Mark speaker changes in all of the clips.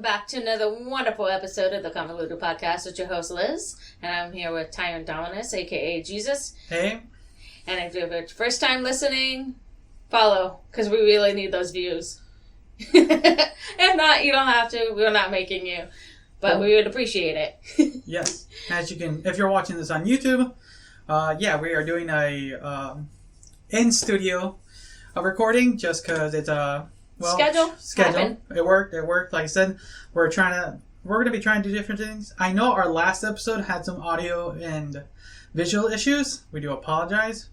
Speaker 1: back to another wonderful episode of the Convoluted podcast with your host Liz, and I'm here with Tyrant Dominus, aka Jesus.
Speaker 2: Hey.
Speaker 1: And if you're the first time listening, follow, because we really need those views. If not, you don't have to. We're not making you, but we would appreciate it.
Speaker 2: Yes, as you can, if you're watching this on YouTube, we are doing a in studio recording just because it's schedule.
Speaker 1: Happened.
Speaker 2: It worked. Like I said, we're going to be trying to do different things. I know our last episode had some audio and visual issues. We do apologize.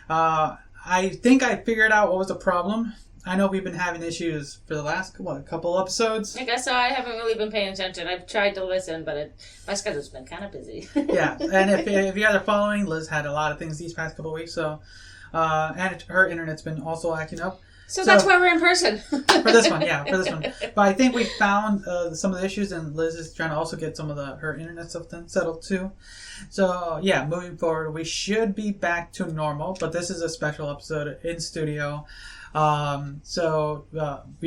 Speaker 2: I think I figured out what was the problem. I know we've been having issues for the last couple episodes.
Speaker 1: I guess so. I haven't really been paying attention. I've tried to listen, but my schedule's been kind of busy.
Speaker 2: Yeah, and if you guys are following, Liz had a lot of things these past couple of weeks, so and her internet's been also acting up.
Speaker 1: So that's why we're in person.
Speaker 2: for this one. But I think we found some of the issues, and Liz is trying to also get some of her internet stuff settled too. So yeah, moving forward, we should be back to normal. But this is a special episode in studio. We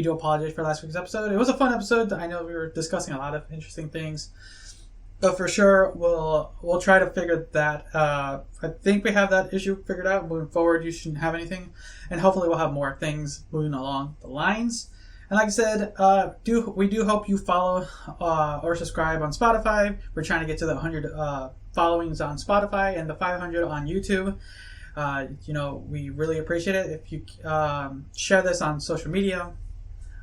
Speaker 2: do apologize for last week's episode. It was a fun episode. I know we were discussing a lot of interesting things. But for sure, we'll try to figure that. I think we have that issue figured out. Moving forward, you shouldn't have anything, and hopefully, we'll have more things moving along the lines. And like I said, we do hope you follow or subscribe on Spotify. We're trying to get to the 100 followings on Spotify and the 500 on YouTube. We really appreciate it if you share this on social media.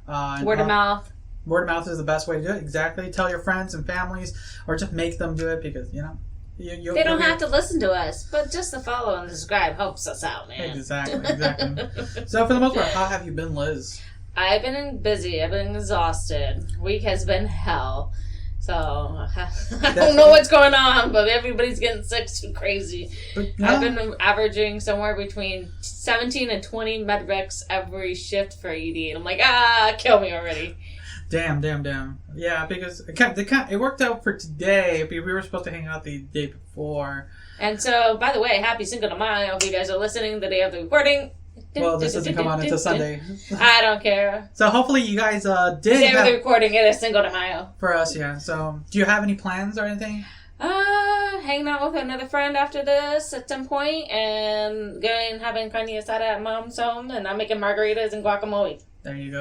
Speaker 1: Word of mouth.
Speaker 2: Word of mouth is the best way to do it. Exactly. Tell your friends and families, or just make them do it because, they
Speaker 1: don't have to listen to us, but just to follow and subscribe helps us out, man.
Speaker 2: Exactly. So for the most part, how have you been, Liz?
Speaker 1: I've been busy. I've been exhausted. Week has been hell. So, I don't know what's going on, but everybody's getting sick too crazy. I've been averaging somewhere between 17 and 20 medrecs every shift for ED. And I'm like, kill me already.
Speaker 2: Damn. Yeah, because it worked out for today, but we were supposed to hang out the day before.
Speaker 1: And so, by the way, happy Cinco de Mayo if you guys are listening the day of the recording.
Speaker 2: Well, this doesn't come out until Sunday.
Speaker 1: I don't care.
Speaker 2: So hopefully you guys did.
Speaker 1: The day of the recording, it is Cinco de Mayo.
Speaker 2: For us, yeah. So, do you have any plans or anything?
Speaker 1: Hanging out with another friend after this at some point, and going having carne asada at mom's home, and I'm making margaritas and guacamole.
Speaker 2: There you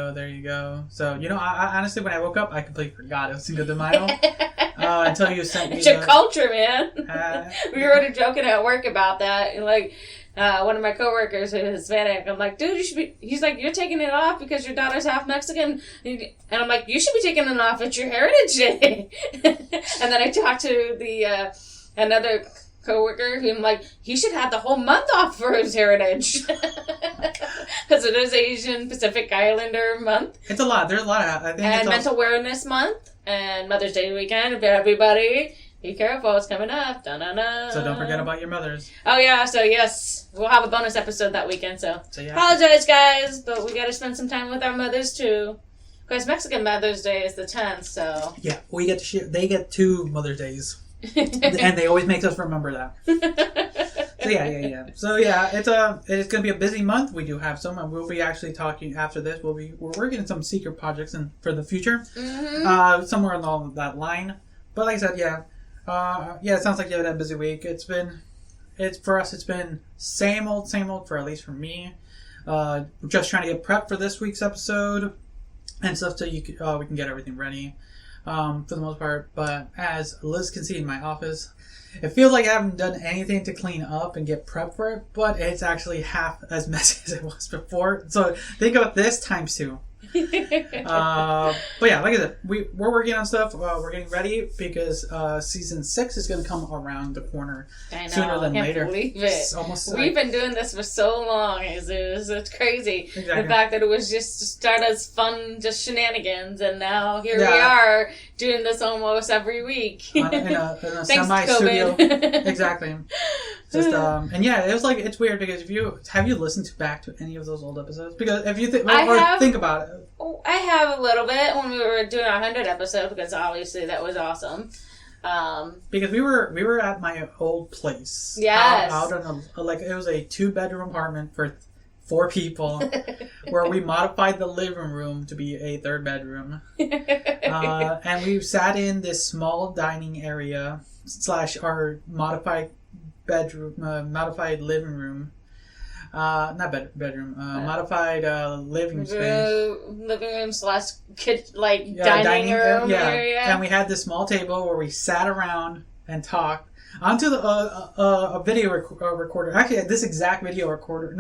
Speaker 2: go. So, I honestly, when I woke up, I completely forgot it was Cinco de Mayo. Until you sent me
Speaker 1: It's your culture, man. We were already joking at work about that. And one of my coworkers is Hispanic. I'm like, dude, you should be... He's like, you're taking it off because your daughter's half Mexican. And I'm like, you should be taking it off. It's your Heritage Day. And then I talked to the another coworker who I'm like, he should have the whole month off for his heritage. Because it is Asian Pacific Islander month.
Speaker 2: It's a lot. There's a lot of... I think
Speaker 1: and Mental Awareness Month. And Mother's Day weekend. Everybody... Be careful, it's coming up. Da-na-na.
Speaker 2: So don't forget about your mothers.
Speaker 1: Oh, yeah, so yes, we'll have a bonus episode that weekend, so yeah. Apologize, guys, but we gotta spend some time with our mothers, too. Because Mexican Mother's Day is the 10th, so...
Speaker 2: Yeah, we get to share. They get 2 Mother's Days. And they always make us remember that. So, yeah. So, yeah, it's gonna be a busy month. We do have some, and we'll be actually talking after this. We're working on some secret projects for the future. Mm-hmm. Somewhere along that line. But like I said, yeah. It sounds like you had a busy week. It's been same old for at least for me. Just trying to get prepped for this week's episode and stuff so we can get everything ready for the most part. But as Liz can see in my office, it feels like I haven't done anything to clean up and get prepped for it, but it's actually half as messy as it was before. So think about this times 2. But yeah, like I said, we're working on stuff. We're getting ready because season 6 is going to come around the corner sooner than later. I can't believe it.
Speaker 1: We've been doing this for so long. It's crazy. Exactly. The fact that it was just to start as fun, just shenanigans, and now here we are doing this almost every week. in a
Speaker 2: semi-studio. Exactly. Just and yeah, it was like it's weird because have you listened back to any of those old episodes? Because if you think about it.
Speaker 1: I have a little bit when we were doing our 100 episode because obviously that was awesome.
Speaker 2: Because we were at my old place.
Speaker 1: Yes.
Speaker 2: Out on it was a 2-bedroom apartment for 4 people, where we modified the living room to be a 3rd bedroom. And we sat in this small dining area / our modified bedroom, modified living room. Not bedroom. Modified living space.
Speaker 1: Living room / dining room area.
Speaker 2: And we had this small table where we sat around and talked onto the a video recorder. Actually, this exact audio recorder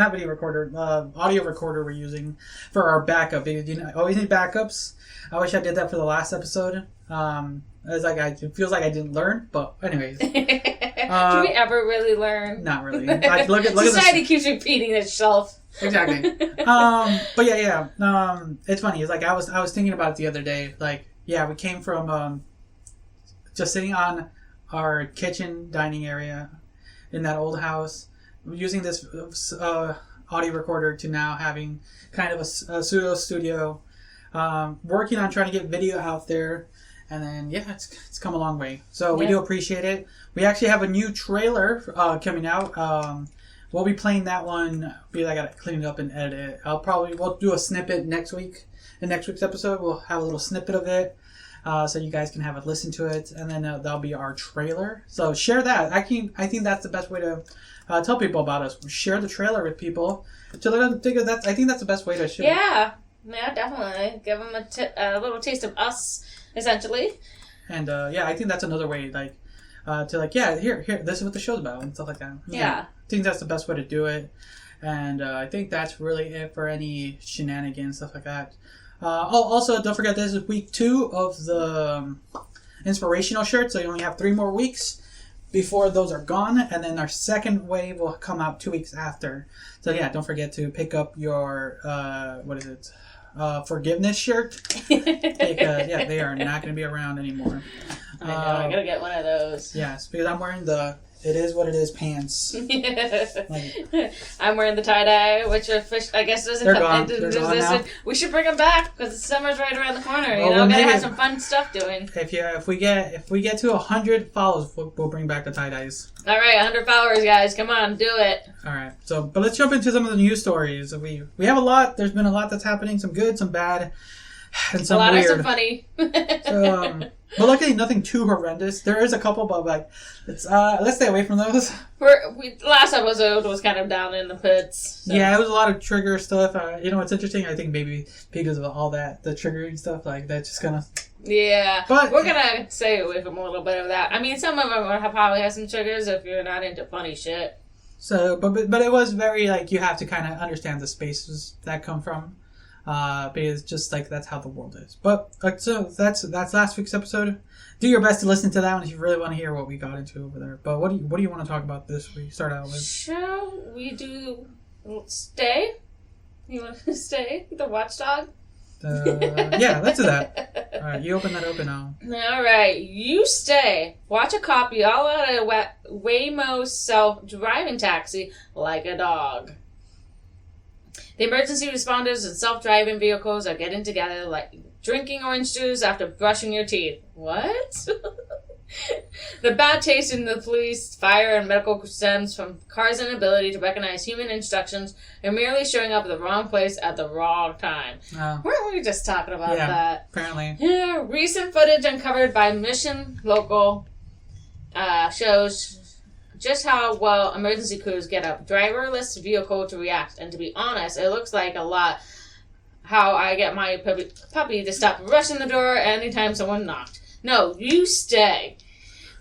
Speaker 2: we're using for our backup. I always need backups. I wish I did that for the last episode. It feels like I didn't learn, but anyways.
Speaker 1: Do we ever really learn?
Speaker 2: Not really. Look at
Speaker 1: society keeps repeating itself.
Speaker 2: Exactly. But yeah. It's funny. It's like I was thinking about it the other day. Like, yeah, we came from just sitting on our kitchen dining area in that old house, using this audio recorder, to now having kind of a pseudo studio, working on trying to get video out there. And then, yeah, it's come a long way. So we do appreciate it. We actually have a new trailer coming out. We'll be playing that one because I got to clean it up and edit it. We'll do a snippet next week. In next week's episode, we'll have a little snippet of it so you guys can have a listen to it. And then that'll be our trailer. So share that. I think that's the best way to tell people about us. Share the trailer with people. So let them think of that. I think that's the best way to share.
Speaker 1: Yeah, definitely. Give them a little taste of us, essentially.
Speaker 2: And I think that's another way, here, this is what the show's about and stuff like that.
Speaker 1: Yeah.
Speaker 2: I think that's the best way to do it. And I think that's really it for any shenanigans, stuff like that. Also, don't forget, this is week 2 of the inspirational shirt, so you only have 3 more weeks before those are gone, and then our second wave will come out 2 weeks after. So yeah, don't forget to pick up your forgiveness shirt, because they are not going to be around anymore.
Speaker 1: I know, I gotta get one of those.
Speaker 2: Yes, because I'm wearing the It Is What It Is pants.
Speaker 1: I'm wearing the tie-dye, which I guess doesn't
Speaker 2: They're
Speaker 1: come
Speaker 2: gone.
Speaker 1: into
Speaker 2: They're gone now.
Speaker 1: We should bring them back because the summer's right around the corner.
Speaker 2: Well,
Speaker 1: Gotta have some fun stuff doing.
Speaker 2: If we get to 100 follows, we'll bring back the tie-dyes.
Speaker 1: All right, 100 followers, guys. Come on, do it.
Speaker 2: All right. But let's jump into some of the news stories. We have a lot. There's been a lot that's happening. Some good, some bad, and some weird.
Speaker 1: Some funny.
Speaker 2: But luckily, nothing too horrendous. There is a couple, but let's stay away from those.
Speaker 1: Last episode was kind of down in the pits. So.
Speaker 2: Yeah, it was a lot of trigger stuff. What's interesting? I think maybe because of all that, the triggering stuff, that's just kind of.
Speaker 1: Yeah,
Speaker 2: but
Speaker 1: we're gonna stay away from a little bit of that. I mean, some of them probably have some triggers if you're not into funny shit.
Speaker 2: So, but it was very you have to kind of understand the spaces that come from. Because just that's how the world is. But so that's last week's episode. Do your best to listen to that one if you really want to hear what we got into over there. But what do you want to talk about this week? Start out with.
Speaker 1: Shall we do stay? You want to stay? The watchdog?
Speaker 2: Yeah, let's do that. All right, you open that up and I'll.
Speaker 1: All right, you stay. Watch a cop yell at a Waymo self-driving taxi like a dog. The emergency responders and self-driving vehicles are getting together like drinking orange juice after brushing your teeth. What? The bad taste in the police, fire, and medical stems from cars' inability to recognize human instructions and merely showing up at the wrong place at the wrong time. Weren't we just talking about that?
Speaker 2: Apparently.
Speaker 1: Yeah, recent footage uncovered by Mission Local shows just how well emergency crews get a driverless vehicle to react. And to be honest, it looks like a lot how I get my puppy to stop rushing the door anytime someone knocked. No, you stay.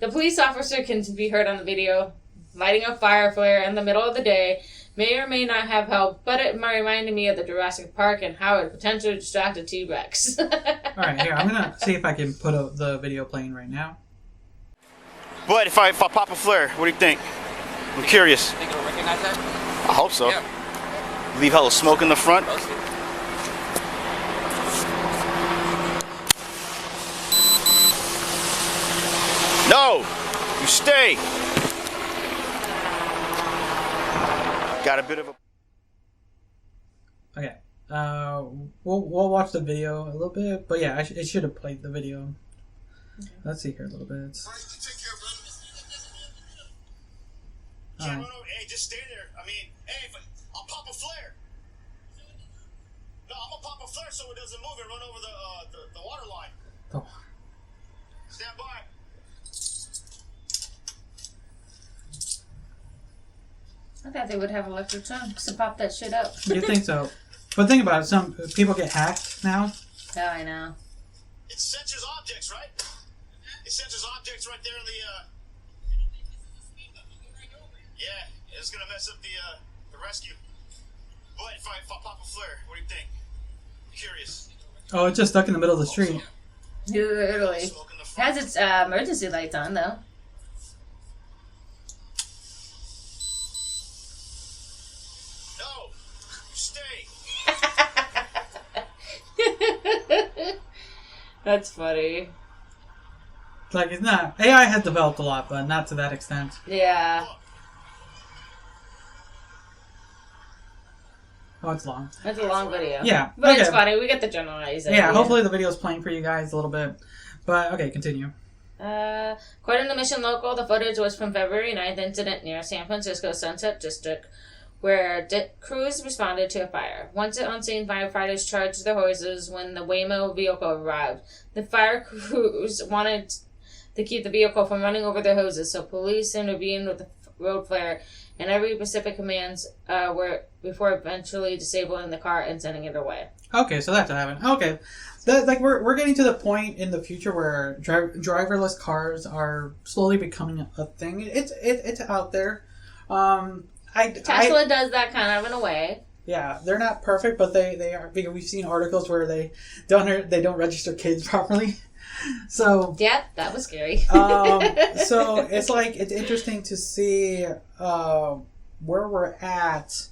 Speaker 1: The police officer can be heard on the video lighting a fire flare in the middle of the day. May or may not have help, but it reminded me of the Jurassic Park and how it potentially distracted T-Rex.
Speaker 2: All right, here, I'm going to see if I can put the video playing right now.
Speaker 3: But if I pop a flare, what do you think? I'm curious.
Speaker 4: Think it'll recognize that?
Speaker 3: I hope so.
Speaker 4: Yeah.
Speaker 3: Leave hella smoke in the front. No! You stay! Got a bit of a...
Speaker 2: Okay. We'll watch the video a little bit, but yeah, it should have played the video. Okay. Let's see here a little bit.
Speaker 3: Hey, just stay there. I mean, hey, I'll pop a flare. No, I'm gonna pop a flare so it doesn't move and run over the water line.
Speaker 2: Oh.
Speaker 3: Stand by.
Speaker 1: I thought they would have electric chunks to pop that shit up.
Speaker 2: You think so? But think about it. Some people get hacked now.
Speaker 1: Oh, I know.
Speaker 3: It censors objects, right? It censors objects right there in the. Yeah, it's gonna mess up the rescue. But if I pop a flare, what do you think? I'm curious.
Speaker 2: Oh, it's just stuck in the middle of the street.
Speaker 1: Literally. It has its emergency lights on, though.
Speaker 3: No, stay.
Speaker 1: That's funny.
Speaker 2: Like, it's not... AI has developed a lot, but not to that extent.
Speaker 1: Yeah.
Speaker 2: Oh, it's long.
Speaker 1: That's a long video.
Speaker 2: Yeah.
Speaker 1: But
Speaker 2: okay.
Speaker 1: it's funny. We get the general idea.
Speaker 2: Yeah, hopefully the video's playing for you guys a little bit. But, okay, continue.
Speaker 1: According to Mission Local, the footage was from February 9th incident near San Francisco Sunset District, where crews responded to a fire. Once on scene, firefighters charged their hoses when the Waymo vehicle arrived. The fire crews wanted to keep the vehicle from running over their hoses, so police intervened with the road flare, and every specific commands were before eventually disabling the car and sending it away.
Speaker 2: Okay, so that's what happened. Okay. We're getting to the point in the future where driverless cars are slowly becoming a thing. It's out there.
Speaker 1: Tesla does that kind of in a way.
Speaker 2: Yeah, they're not perfect, but they are. Because we've seen articles where they don't register kids properly. So
Speaker 1: yeah, that was scary.
Speaker 2: So it's interesting to see where we're at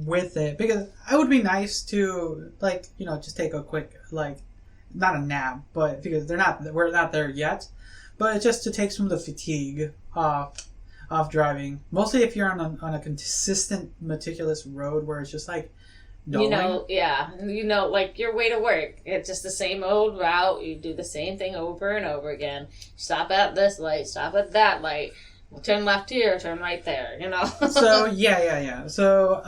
Speaker 2: with it, because it would be nice to just take a quick not a nap, but because we're not there yet, but just to take some of the fatigue off driving, mostly if you're on a consistent, meticulous road where it's just going.
Speaker 1: Your way to work. It's just the same old route. You do the same thing over and over again. Stop at this light, stop at that light. Turn left here, turn right there,
Speaker 2: So, yeah. So,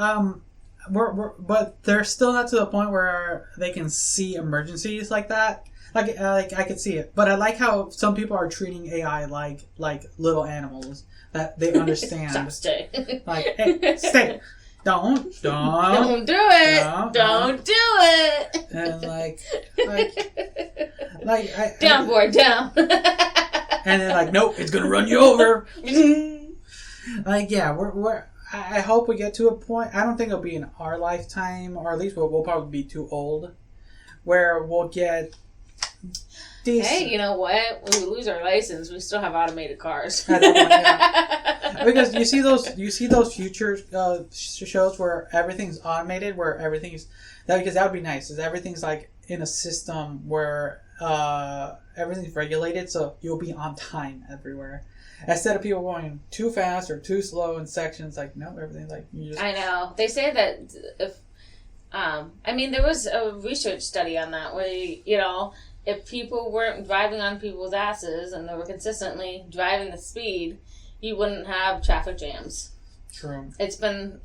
Speaker 2: but they're still not to the point where they can see emergencies like that. I could see it. But I like how some people are treating AI like little animals that they understand.
Speaker 1: Stop, stay.
Speaker 2: Hey, stay. Don't do
Speaker 1: it. Don't do it.
Speaker 2: And
Speaker 1: down, boy, down.
Speaker 2: And then nope, it's gonna run you over. We're I hope we get to a point. I don't think it'll be in our lifetime, or at least we'll probably be too old, where we'll get decent.
Speaker 1: Hey, you know what? When we lose our license, we still have automated cars.
Speaker 2: At that point, yeah. Because you see those future shows where everything's automated, where everything's because that would be nice. Is everything's in a system where everything's regulated, so you'll be on time everywhere. Instead of people going too fast or too slow in sections, no, everything's you just.
Speaker 1: I know. They say that if, there was a research study on that where if people weren't driving on people's asses and they were consistently driving the speed, you wouldn't have traffic jams.
Speaker 2: True.
Speaker 1: It's been,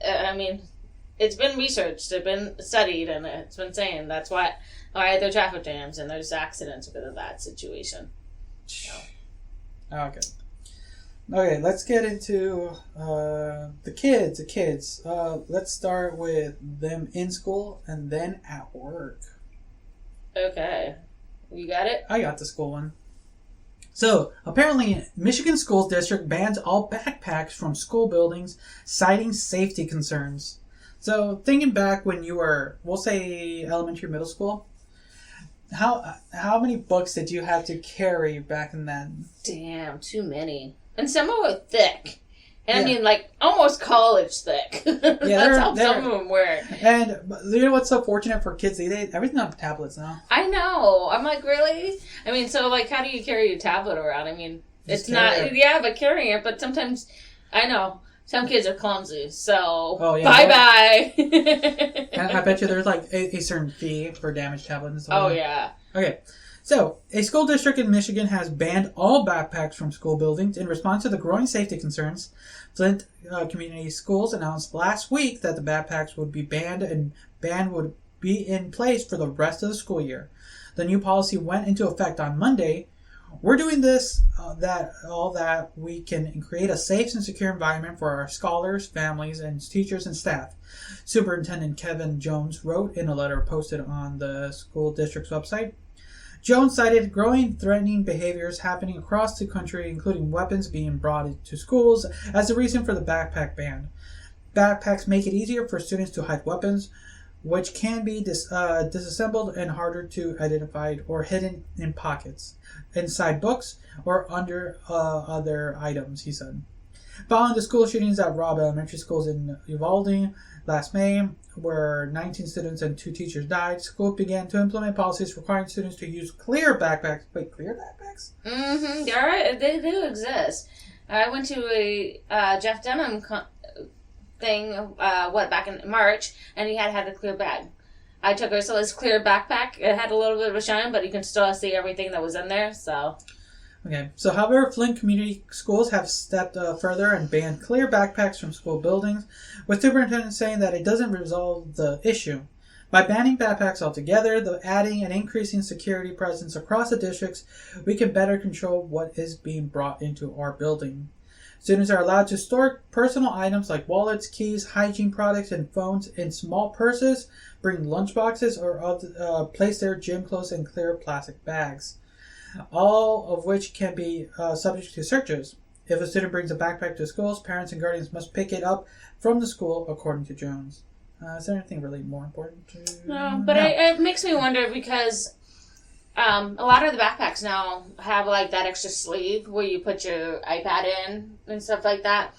Speaker 1: it's been researched, it's been studied, and it's been saying that's why there are traffic jams and there's accidents because of that situation. So.
Speaker 2: Okay, let's get into the kids. Let's start with them in school and then at work.
Speaker 1: Okay. You got it?
Speaker 2: I got the school one. So, apparently, Michigan School District bans all backpacks from school buildings, citing safety concerns. So, thinking back when you were, we'll say, elementary, middle school, how many books did you have to carry back in then?
Speaker 1: Damn, too many. And some were thick. And almost college thick. That's how some of them were.
Speaker 2: And you know what's so fortunate for kids these days? Everything's on tablets now.
Speaker 1: I know. I'm really? How do you carry your tablet around? It's not, but carrying it, but sometimes, I know, some kids are clumsy, so bye-bye.
Speaker 2: I bet you there's a certain fee for damaged tablets and stuff.
Speaker 1: Oh, yeah.
Speaker 2: Okay. So, a school district in Michigan has banned all backpacks from school buildings in response to the growing safety concerns. Flint Community Schools announced last week that the backpacks would be banned and ban would be in place for the rest of the school year. The new policy went into effect on Monday. We're doing this that we can create a safe and secure environment for our scholars, families, and teachers and staff. Superintendent Kevin Jones wrote in a letter posted on the school district's website. Jones cited growing threatening behaviors happening across the country, including weapons being brought into schools, as the reason for the backpack ban. Backpacks make it easier for students to hide weapons, which can be disassembled and harder to identify or hidden in pockets, inside books, or under other items, he said. Following the school shootings at Robb Elementary Schools in Uvalde last May, where 19 students and 2 teachers died, schools began to implement policies requiring students to use clear backpacks. Wait, clear backpacks?
Speaker 1: Mm-hmm. They do exist. I went to a Jeff Dunham thing, back in March, and he had a clear bag. I took her, so this clear backpack. It had a little bit of a shine, but you can still see everything that was in there, so...
Speaker 2: Okay, so however, Flint Community Schools have stepped further and banned clear backpacks from school buildings, with superintendents saying that it doesn't resolve the issue. By banning backpacks altogether, adding and increasing security presence across the districts, we can better control what is being brought into our building. Students are allowed to store personal items like wallets, keys, hygiene products, and phones in small purses, bring lunchboxes, or place their gym clothes in clear plastic bags, all of which can be subject to searches. If a student brings a backpack to schools, parents and guardians must pick it up from the school, according to Jones. Is there anything really more important?
Speaker 1: No, but it makes me wonder because a lot of the backpacks now have like that extra sleeve where you put your iPad in and stuff like that.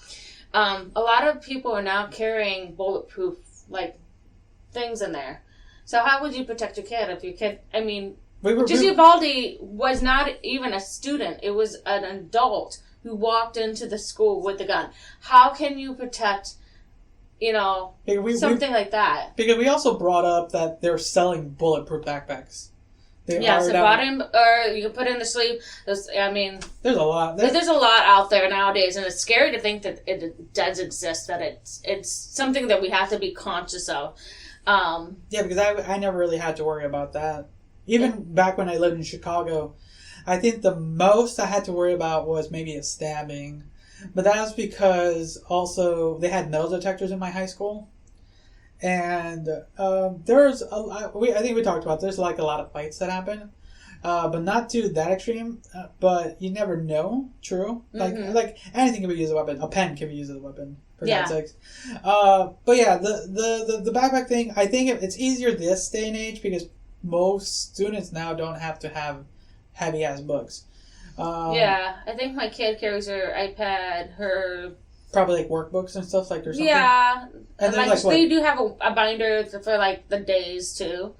Speaker 1: A lot of people are now carrying bulletproof like things in there. So how would you protect your kid if your kid? I mean, Uvalde was not even a student; it was an adult who walked into the school with a gun. How can you protect? Something like that.
Speaker 2: Because we also brought up that they're selling bulletproof backpacks.
Speaker 1: Bottom, or you can put in the sleeve. There's a lot. There's a lot out there nowadays, and it's scary to think that it does exist. That it's something that we have to be conscious of.
Speaker 2: Because I never really had to worry about that. Even back when I lived in Chicago, I think the most I had to worry about was maybe a stabbing. But that was because also they had metal detectors in my high school. And there's I think we talked about there's like a lot of fights that happen. But not to that extreme. But you never know. True. Like anything can be used as a weapon. A pen can be used as a weapon. For God's sakes. But yeah, the backpack thing, I think it's easier this day and age because most students now don't have to have heavy ass books.
Speaker 1: I think my kid carries her iPad, her...
Speaker 2: Probably like workbooks and stuff like or something.
Speaker 1: Yeah.
Speaker 2: And
Speaker 1: they do have a binder for like the days too.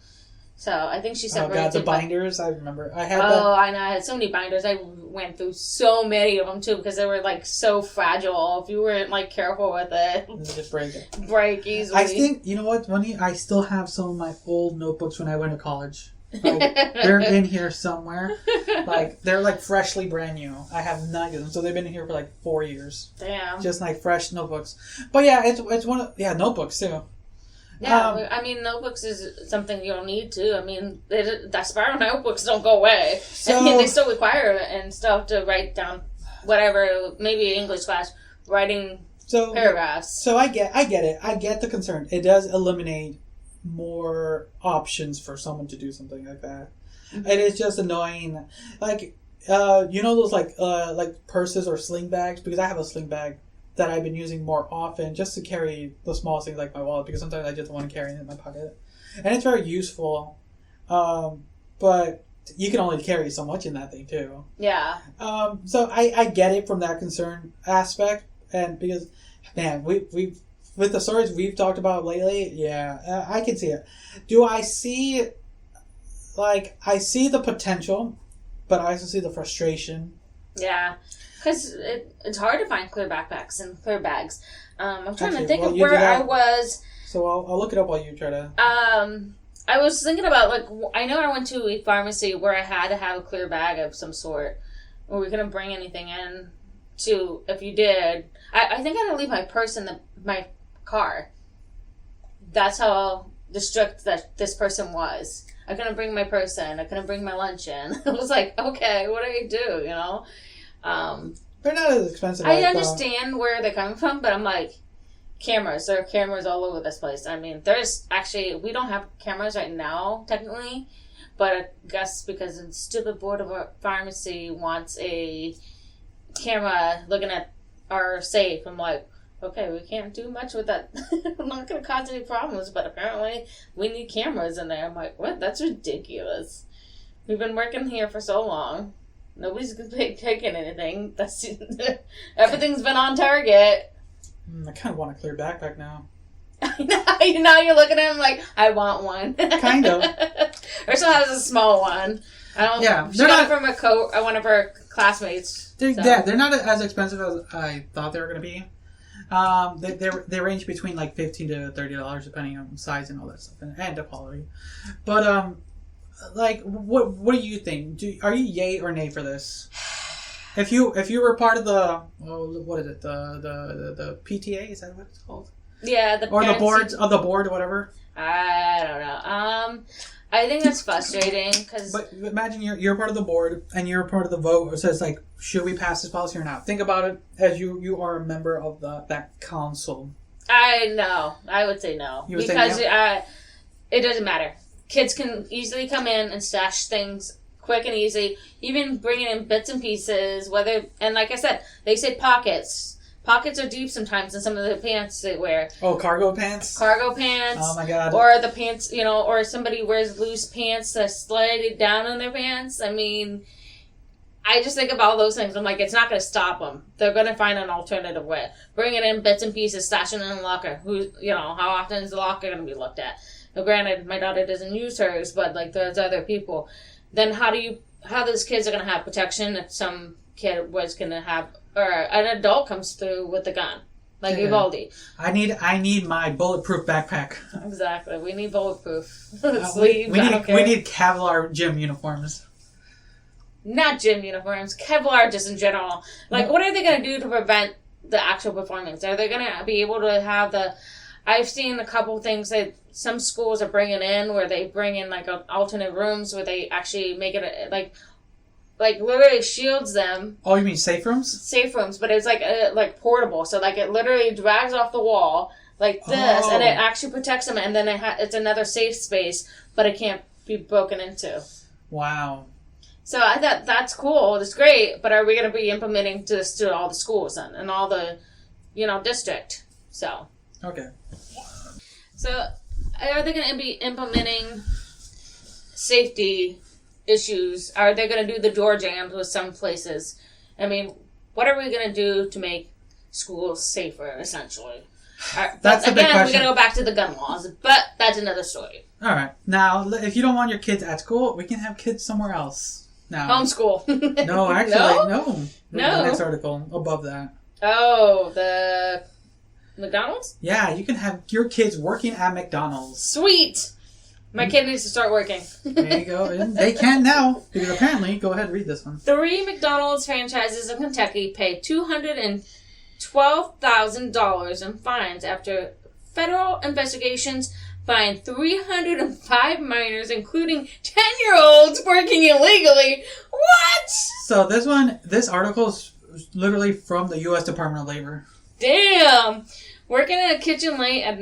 Speaker 1: So I think she separates.
Speaker 2: Oh god, the binders! I remember. I had.
Speaker 1: I know. I had so many binders. I went through so many of them too because they were like so fragile. If you weren't like careful with it,
Speaker 2: just break it.
Speaker 1: Break easily.
Speaker 2: I think you know what's funny. I still have some of my old notebooks when I went to college. Like, they're in here somewhere. Like they're like freshly brand new. I have none of them, so they've been in here for like 4 years.
Speaker 1: Damn.
Speaker 2: Just like fresh notebooks. But yeah, it's one of notebooks too.
Speaker 1: Yeah, I mean, notebooks is something you'll need too. I mean, the spiral notebooks don't go away.
Speaker 2: So,
Speaker 1: I mean, they still require and stuff to write down whatever, maybe English class, writing paragraphs.
Speaker 2: So I get it. I get the concern. It does eliminate more options for someone to do something like that. Mm-hmm. It is just annoying. Like, those like purses or sling bags, because I have a sling bag that I've been using more often just to carry the small things like my wallet, because sometimes I just want to carry it in my pocket. And it's very useful. But you can only carry so much in that thing too. Yeah. So I get it from that concern aspect, and because, man, we've with the stories we've talked about lately, I can see it. Do I see, I see the potential, but I also see the frustration. Yeah.
Speaker 1: Because it's hard to find clear backpacks and clear bags. I'm trying to think of where I was.
Speaker 2: So I'll look it up while you try to...
Speaker 1: I was thinking about, like, I know I went to a pharmacy where I had to have a clear bag of some sort, or we couldn't bring anything in. To, if you did, I think I had to leave my purse in my car. That's how strict that this person was. I couldn't bring my purse in. I couldn't bring my lunch in. I was like, okay, what do I do? You know,
Speaker 2: They're not as expensive.
Speaker 1: I understand where they're coming from, but I'm like, cameras. There are cameras all over this place. I mean, there's actually, we don't have cameras right now, technically, but I guess because the stupid board of our pharmacy wants a camera looking at our safe. I'm like, okay, we can't do much with that. I'm not going to cause any problems, but apparently we need cameras in there. I'm like, what? That's ridiculous. We've been working here for so long. Nobody's taking anything. That's everything's been on target.
Speaker 2: I kind of want a clear backpack now.
Speaker 1: Now you're looking at him like, I want one.
Speaker 2: Kind of.
Speaker 1: Ursula has a small one. I don't.
Speaker 2: Yeah,
Speaker 1: she
Speaker 2: they're
Speaker 1: got
Speaker 2: not
Speaker 1: it from one of her classmates.
Speaker 2: They're not as expensive as I thought they were going to be. They range between like $15 to $30 depending on size and all that stuff and the quality. But like, what do you think? Are you yay or nay for this? If you were part of the what is it, the PTA, is that what it's called?
Speaker 1: Yeah, the
Speaker 2: board or whatever.
Speaker 1: I don't know. I think that's frustrating because.
Speaker 2: But imagine you're part of the board and you're part of the vote. It says like, should we pass this policy or not? Think about it as you are a member of that council.
Speaker 1: I know. I would say no because it doesn't matter. Kids can easily come in and stash things quick and easy. Even bringing in bits and pieces. And like I said, they say pockets. Pockets are deep sometimes in some of the pants they wear.
Speaker 2: Oh, cargo pants?
Speaker 1: Cargo pants.
Speaker 2: Oh, my God.
Speaker 1: Or the pants, or somebody wears loose pants that slide down on their pants. I mean, I just think of all those things. I'm like, it's not going to stop them. They're going to find an alternative way. Bringing in bits and pieces, stashing in the locker. How often is the locker going to be looked at? Now, granted, my daughter doesn't use hers, but, like, there's other people. Then how those kids are going to have protection if some kid was going to have... Or an adult comes through with a gun, like Uvalde.
Speaker 2: I need my bulletproof backpack.
Speaker 1: Exactly, we need bulletproof sleeves.
Speaker 2: We need Kevlar gym uniforms.
Speaker 1: Not gym uniforms, Kevlar just in general. Like, what are they going to do to prevent the actual performance? Are they going to be able to have the? I've seen a couple things that some schools are bringing in, where they bring in like alternate rooms where they actually make it like literally shields them.
Speaker 2: Oh, you mean safe rooms?
Speaker 1: Safe rooms, but it's like portable. So like it literally drags off the wall like this, and it actually protects them. And then it's another safe space, but it can't be broken into.
Speaker 2: Wow.
Speaker 1: So I thought that's cool. It's great, but are we going to be implementing this to all the schools then and all the, district? So.
Speaker 2: Okay.
Speaker 1: So are they going to be implementing safety issues? Are they going to do the door jams with some places? I mean, what are we going to do to make schools safer, essentially?
Speaker 2: That's a big question.
Speaker 1: We're going to go back to the gun laws, but that's another story.
Speaker 2: All right. Now, if you don't want your kids at school, we can have kids somewhere else. Now,
Speaker 1: homeschool.
Speaker 2: No, actually, no.
Speaker 1: No.
Speaker 2: The next article above that.
Speaker 1: Oh, the McDonald's?
Speaker 2: Yeah, you can have your kids working at McDonald's.
Speaker 1: Sweet! My kid needs to start working.
Speaker 2: There you go. And they can now, because apparently, go ahead and read this one. 3
Speaker 1: McDonald's franchises in Kentucky paid $212,000 in fines after federal investigations find 305 minors, including 10-year-olds, working illegally. What?
Speaker 2: So this article is literally from the U.S. Department of Labor.
Speaker 1: Damn! Working in a kitchen late at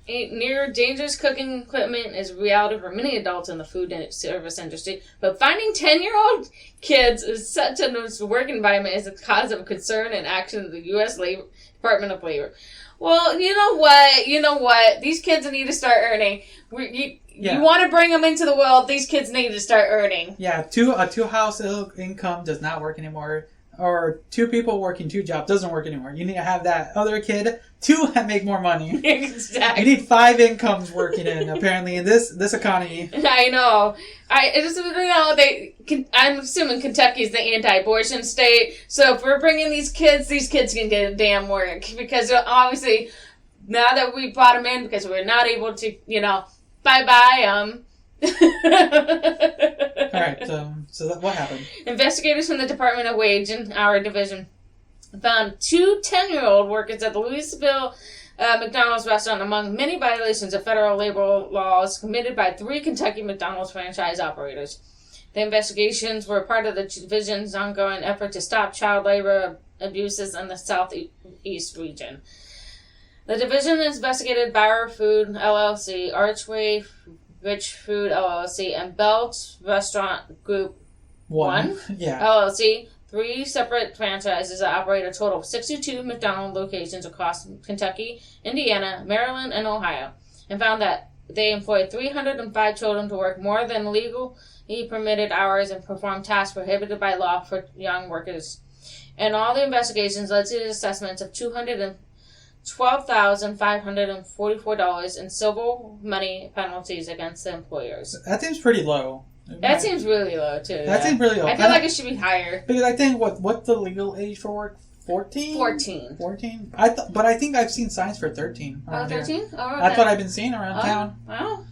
Speaker 1: near dangerous cooking equipment is reality for many adults in the food and service industry, but finding 10-year-old kids is such a work environment is a cause of concern and action of the U.S. Department of Labor. Well, you know what? These kids need to start earning. You want to bring them into the world, these kids need to start earning. Yeah,
Speaker 2: a two-house income does not work anymore. Or 2 people working 2 jobs doesn't work anymore. You need to have that other kid to make more money.
Speaker 1: Exactly.
Speaker 2: You need 5 incomes working in, apparently, in this economy.
Speaker 1: I know. I'm assuming Kentucky's the anti-abortion state. So if we're bringing these kids can get a damn work. Because obviously, now that we brought them in, because we're not able to, Bye-bye,
Speaker 2: All right, so what happened?
Speaker 1: Investigators from the Department of Wage and Hour Division found 2 10-year-old workers at the Louisville McDonald's restaurant among many violations of federal labor laws committed by 3 Kentucky McDonald's franchise operators. The investigations were part of the division's ongoing effort to stop child labor abuses in the Southeast region. The division investigated Bauer Food LLC, Archway Rich Food LLC, and Belt Restaurant Group 1 LLC, 3 separate franchises that operate a total of 62 McDonald's locations across Kentucky, Indiana, Maryland, and Ohio, and found that they employed 305 children to work more than legally permitted hours and perform tasks prohibited by law for young workers. And all the investigations led to the assessments of $212,544 in civil money penalties against the employers.
Speaker 2: That seems pretty low.
Speaker 1: That seems really low, too.
Speaker 2: That seems really low.
Speaker 1: I feel like it should be higher.
Speaker 2: Because I think, what's the legal age for work? 14?
Speaker 1: 14.
Speaker 2: 14? But I think I've seen signs for 13.
Speaker 1: Oh, 13? Oh, okay.
Speaker 2: That's what I've been seeing around town.
Speaker 1: Oh.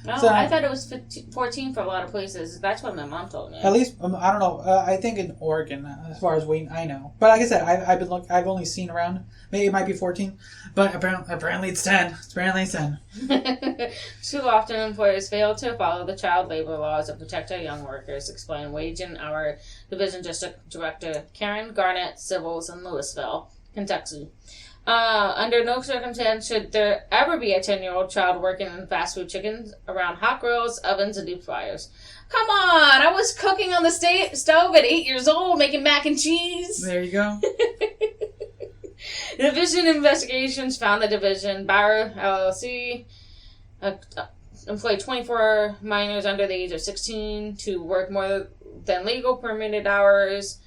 Speaker 1: No,
Speaker 2: So,
Speaker 1: I thought it was 14 for a lot of places. That's what my mom told me.
Speaker 2: At least, I don't know. I think in Oregon, as far as I know. But like I said, I've only seen around. Maybe it might be 14, but apparently it's 10. Apparently it's 10.
Speaker 1: Too often, employers fail to follow the child labor laws and protect our young workers, explained Wage and Hour Division District Director Karen Garnett Civils in Louisville, Kentucky. Under no circumstance should there ever be a 10-year-old child working in fast food chickens around hot grills, ovens, and deep fryers. Come on! I was cooking on the stove at 8 years old, making mac and cheese.
Speaker 2: There you go.
Speaker 1: The division investigations found the division, Bauer LLC, employed 24 minors under the age of 16 to work more than legal permitted hours.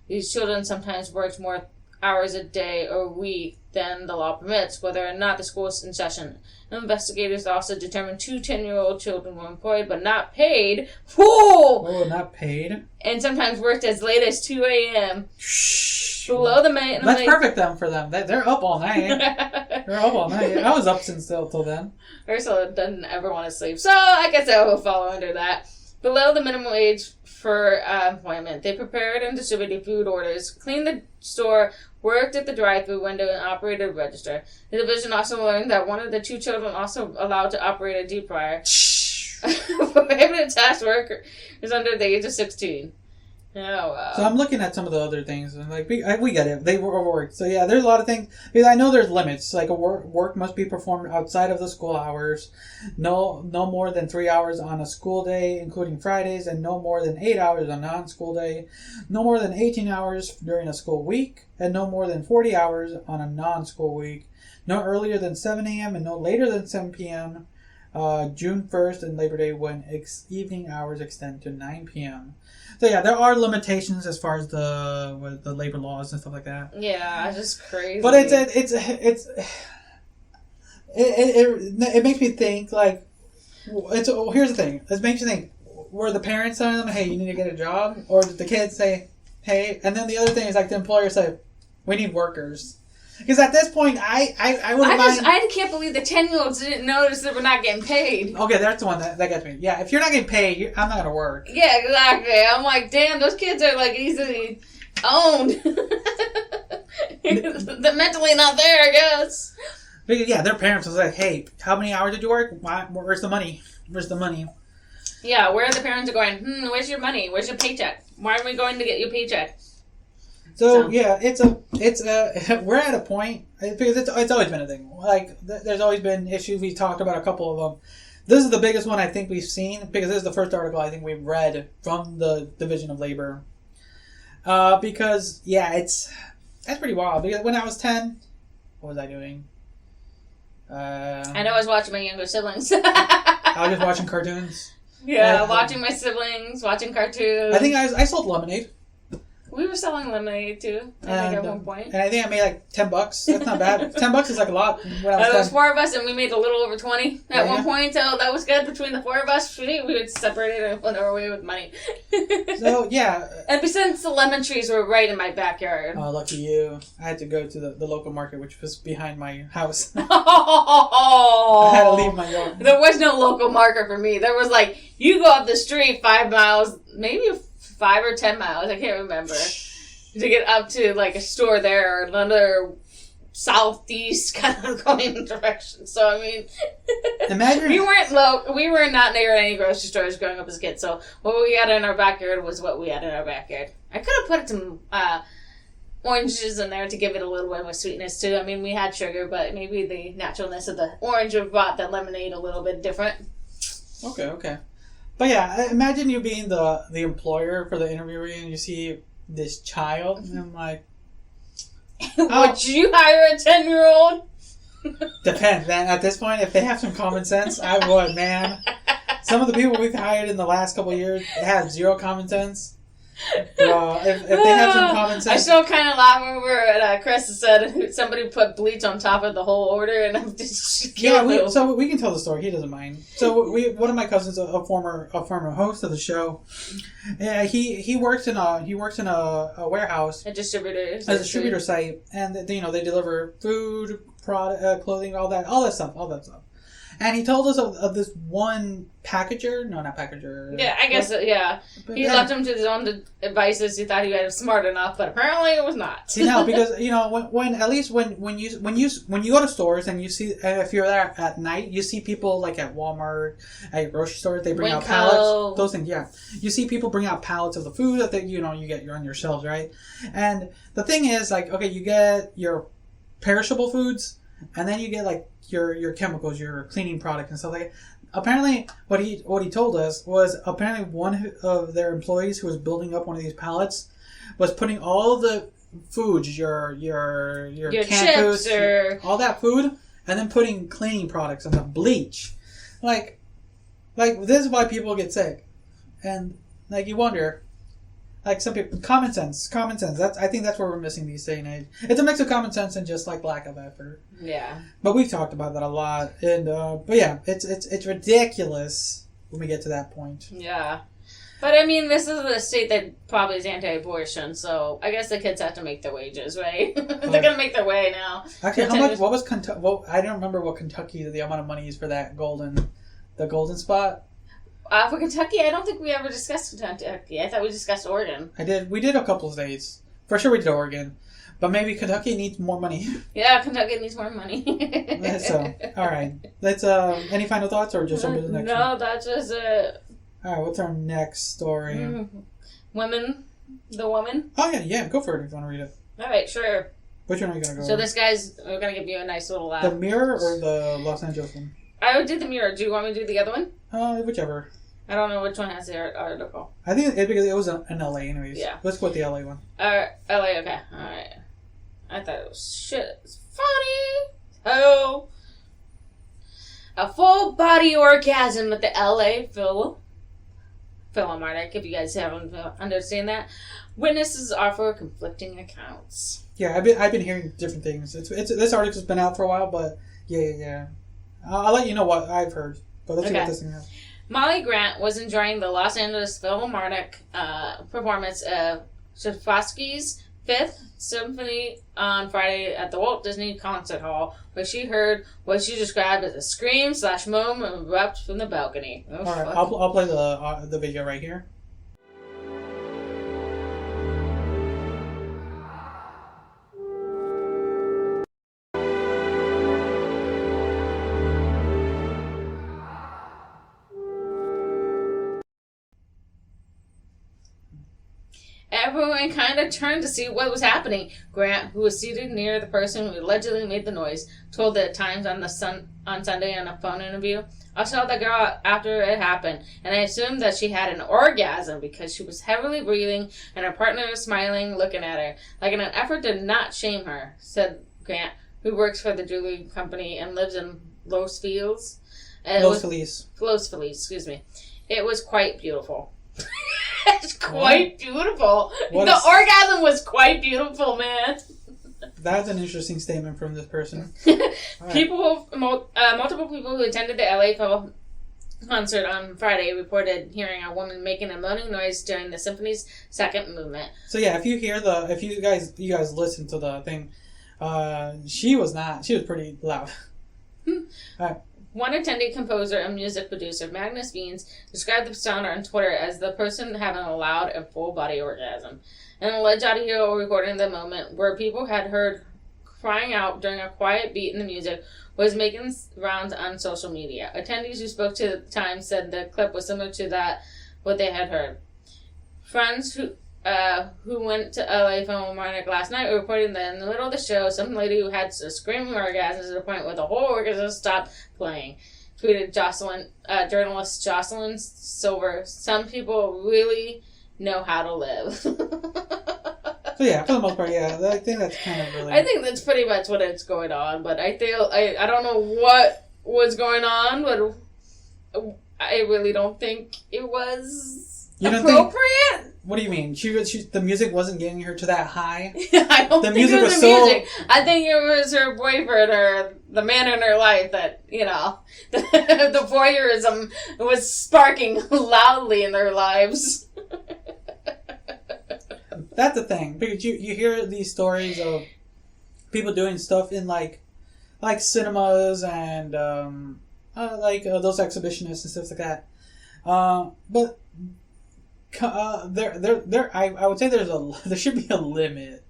Speaker 1: These children sometimes worked more hours a day or week than the law permits, whether or not the school is in session. Investigators also determined 2 10-year-old children were employed but not paid. Whoa!
Speaker 2: Oh, not paid?
Speaker 1: And sometimes worked as late as 2 a.m. Below the minimum.
Speaker 2: That's perfect for them. They're up all night. They're up all night. I was up since till then.
Speaker 1: Ursula doesn't ever want to sleep, so I guess I will follow under that. Below the minimum wage for employment, they prepared and distributed food orders, cleaned the store, worked at the drive-thru window, and operated a register. The division also learned that one of the 2 children also allowed to operate a deep fryer. Prohibited task worker is under the age of 16. Oh, wow.
Speaker 2: So I'm looking at some of the other things, and we get it. They were overworked. So yeah, there's a lot of things. Because I know there's limits. Like work must be performed outside of the school hours. No more than 3 hours on a school day, including Fridays, and no more than 8 hours on a non-school day. No more than 18 hours during a school week, and no more than 40 hours on a non-school week. No earlier than 7 a.m. and no later than 7 p.m. June 1st and Labor Day when evening hours extend to 9 p.m. So yeah, there are limitations as far as the labor laws and stuff like that.
Speaker 1: Yeah, it's just crazy.
Speaker 2: But it makes me think like here's the thing. It makes you think: were the parents telling them, "Hey, you need to get a job," or did the kids say, "Hey"? And then the other thing is like the employer said, "We need workers." Because at this point, I wouldn't mind.
Speaker 1: I can't believe the 10-year-olds didn't notice that we're not getting paid.
Speaker 2: Okay, that's the one that gets me. Yeah, if you're not getting paid, I'm not going to work.
Speaker 1: Yeah, exactly. I'm like, damn, those kids are like easily owned. They're mentally not there, I guess.
Speaker 2: Because, yeah, their parents was like, hey, how many hours did you work? Where's the money? Where's the money?
Speaker 1: Yeah, where the parents are going, where's your money? Where's your paycheck? Why are we going to get your paycheck?
Speaker 2: So yeah, we're at a point because it's always been a thing. Like there's always been issues. We talked about a couple of them. This is the biggest one I think we've seen because this is the first article I think we've read from the Division of Labor. Because yeah, that's pretty wild. Because when I was 10, what was I doing?
Speaker 1: I know I was watching my younger siblings.
Speaker 2: I was just watching cartoons.
Speaker 1: Yeah, watching my siblings, watching cartoons.
Speaker 2: I think I sold lemonade.
Speaker 1: We were selling lemonade too, I think, at one point.
Speaker 2: And I think I made like $10. That's not bad. $10 is like a lot. When I was
Speaker 1: There was 4 of us, and we made a little over 20 at one point. So that was good between the 4 of us. We would separate it and went our way with money.
Speaker 2: So yeah.
Speaker 1: And since the lemon trees were right in my backyard.
Speaker 2: Oh, lucky you! I had to go to the local market, which was behind my house.
Speaker 1: Oh,
Speaker 2: I had to leave my yard.
Speaker 1: There was no local market for me. There was like, you go up the street 5 miles, maybe 5 or 10 miles, I can't remember, to get up to like a store there or another southeast kind of going direction. So I mean,
Speaker 2: imagine
Speaker 1: we were not near any grocery stores growing up as a kid. So what we had in our backyard was what we had in our backyard. I could have put some oranges in there to give it a little bit of a sweetness too. I mean, we had sugar, but maybe the naturalness of the orange would have brought the lemonade a little bit different.
Speaker 2: Okay. But yeah, imagine you being the employer for the interviewee and you see this child, and I'm like,
Speaker 1: would you hire a 10-year-old?
Speaker 2: Depends, man. At this point, if they have some common sense, I would, man. Some of the people we've hired in the last couple of years have zero common sense. Bro, if they have some common sense.
Speaker 1: I still kind of laugh over Chris said somebody put bleach on top of the whole order, and I'm just
Speaker 2: so we can tell the story. He doesn't mind. So one of my cousins, a former host of the show, he works in a warehouse,
Speaker 1: a distributor
Speaker 2: site, and they deliver food, product, clothing, all that stuff. And he told us of this one packager. No, not packager.
Speaker 1: Yeah, I guess, yeah. He left him to his own devices. He thought he was smart enough, but apparently it was not.
Speaker 2: Because, when you go to stores and you see, if you're there at night, you see people like at Walmart, at your grocery store, they bring out pallets. Those things, yeah. You see people bring out pallets of the food that you get on your shelves, right? And the thing is, like, okay, you get your perishable foods, and then you get like your chemicals, your cleaning product and stuff like that. Apparently, what he told us was apparently one of their employees who was building up one of these pallets was putting all the foods, your canned foods, all that food, and then putting cleaning products and the bleach. Like this is why people get sick, and like you wonder. Like some people, common sense. I think that's where we're missing these day and age. It's a mix of common sense and just like lack of effort.
Speaker 1: Yeah. But
Speaker 2: we've talked about that a lot, and but yeah, it's ridiculous when we get to that point.
Speaker 1: Yeah. But I mean, this is a state that probably is anti-abortion, so I guess the kids have to make their wages, right? They're gonna make their way now.
Speaker 2: Actually, what was Kentucky? Well, I don't remember what Kentucky the amount of money is for that golden spot.
Speaker 1: For Kentucky, I don't think we ever discussed Kentucky. I thought we discussed Oregon.
Speaker 2: We did a couple of states. For sure we did Oregon. But maybe Kentucky needs more money.
Speaker 1: Yeah, Kentucky needs more money.
Speaker 2: So, alright. Let's, any final thoughts or just jump to the next one?
Speaker 1: No, that's just it.
Speaker 2: Alright, what's our next story?
Speaker 1: Women. The woman?
Speaker 2: Oh, yeah, go for it if you want to read it.
Speaker 1: Alright, sure.
Speaker 2: Which one are you going to go
Speaker 1: So this guy's, we're going to give you a nice little laugh.
Speaker 2: The Mirror or the Los Angeles one?
Speaker 1: I did the Mirror. Do you want me to do the other one?
Speaker 2: Whichever.
Speaker 1: I don't know which one has the article.
Speaker 2: I think because it was in LA anyways.
Speaker 1: Yeah.
Speaker 2: Let's go with the LA one.
Speaker 1: LA, okay. Alright. I thought it was shit. It's funny. Oh. A full body orgasm at the LA Philharmonic, if you guys haven't understand that. Witnesses offer conflicting accounts.
Speaker 2: Yeah, I've been hearing different things. This article's been out for a while, but yeah. I'll let you know what I've heard. But let's see what this thing has.
Speaker 1: Molly Grant was enjoying the Los Angeles Philharmonic performance of Tchaikovsky's Fifth Symphony on Friday at the Walt Disney Concert Hall, where she heard what she described as a scream/moan erupt from the balcony. Oh,
Speaker 2: all right, I'll play the video right here.
Speaker 1: Everyone kind of turned to see what was happening. Grant, who was seated near the person who allegedly made the noise, told the Times on Sunday in a phone interview, "I saw the girl after it happened, and I assumed that she had an orgasm because she was heavily breathing and her partner was smiling, looking at her, like in an effort to not shame her," said Grant, who works for the jewelry company and lives in Los Feliz. Los Feliz, excuse me. "It was quite beautiful." It's quite beautiful.
Speaker 2: What
Speaker 1: the orgasm was quite beautiful, man.
Speaker 2: That's an interesting statement from this person.
Speaker 1: People, multiple people who attended the LA concert on Friday reported hearing a woman making a moaning noise during the symphony's second movement.
Speaker 2: So yeah, if you guys listen to the thing, she was pretty loud. Alright.
Speaker 1: One attendee, composer, and music producer, Magnus Beans, described the sound on Twitter as the person having a loud and full-body orgasm. An alleged audio recording the moment where people had heard crying out during a quiet beat in the music was making rounds on social media. Attendees who spoke to the Times said the clip was similar to what they had heard. Friends who went to LA Philharmonic last night reported that in the middle of the show, some lady who had a screaming orgasm to the point where the whole orchestra stopped playing. Tweeted journalist Jocelyn Silver, "Some people really know how to live."
Speaker 2: So yeah, for the most part, yeah, I think that's kind of really...
Speaker 1: I think that's pretty much what it's going on, but I don't know what was going on, but I really don't think it was appropriate.
Speaker 2: What do you mean? The music wasn't getting her to that high?
Speaker 1: I don't think it was the music. I think it was her boyfriend or the man in her life that, the voyeurism was sparking loudly in their lives.
Speaker 2: That's the thing. Because you hear these stories of people doing stuff in like cinemas and those exhibitionists and stuff like that. But I would say there should be a limit.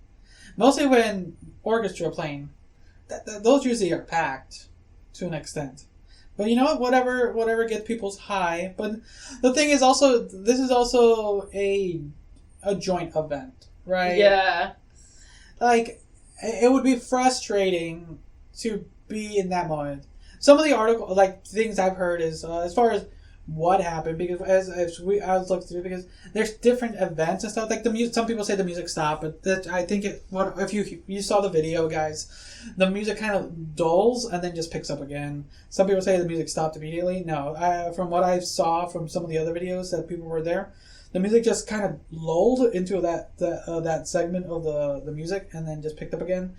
Speaker 2: Mostly when orchestra playing, those usually are packed to an extent. But you know what? Whatever gets people's high. But the thing is also, this is also a joint event, right?
Speaker 1: Yeah.
Speaker 2: Like, it would be frustrating to be in that moment. Some of the things I've heard is as far as what happened, because I was looking through, because there's different events and stuff. Like the music, some people say the music stopped, but I think if you saw the video, guys, the music kind of dulls and then just picks up again. Some people say the music stopped immediately. No, from what I saw from some of the other videos that people were there, the music just kind of lulled into that segment of the music and then just picked up again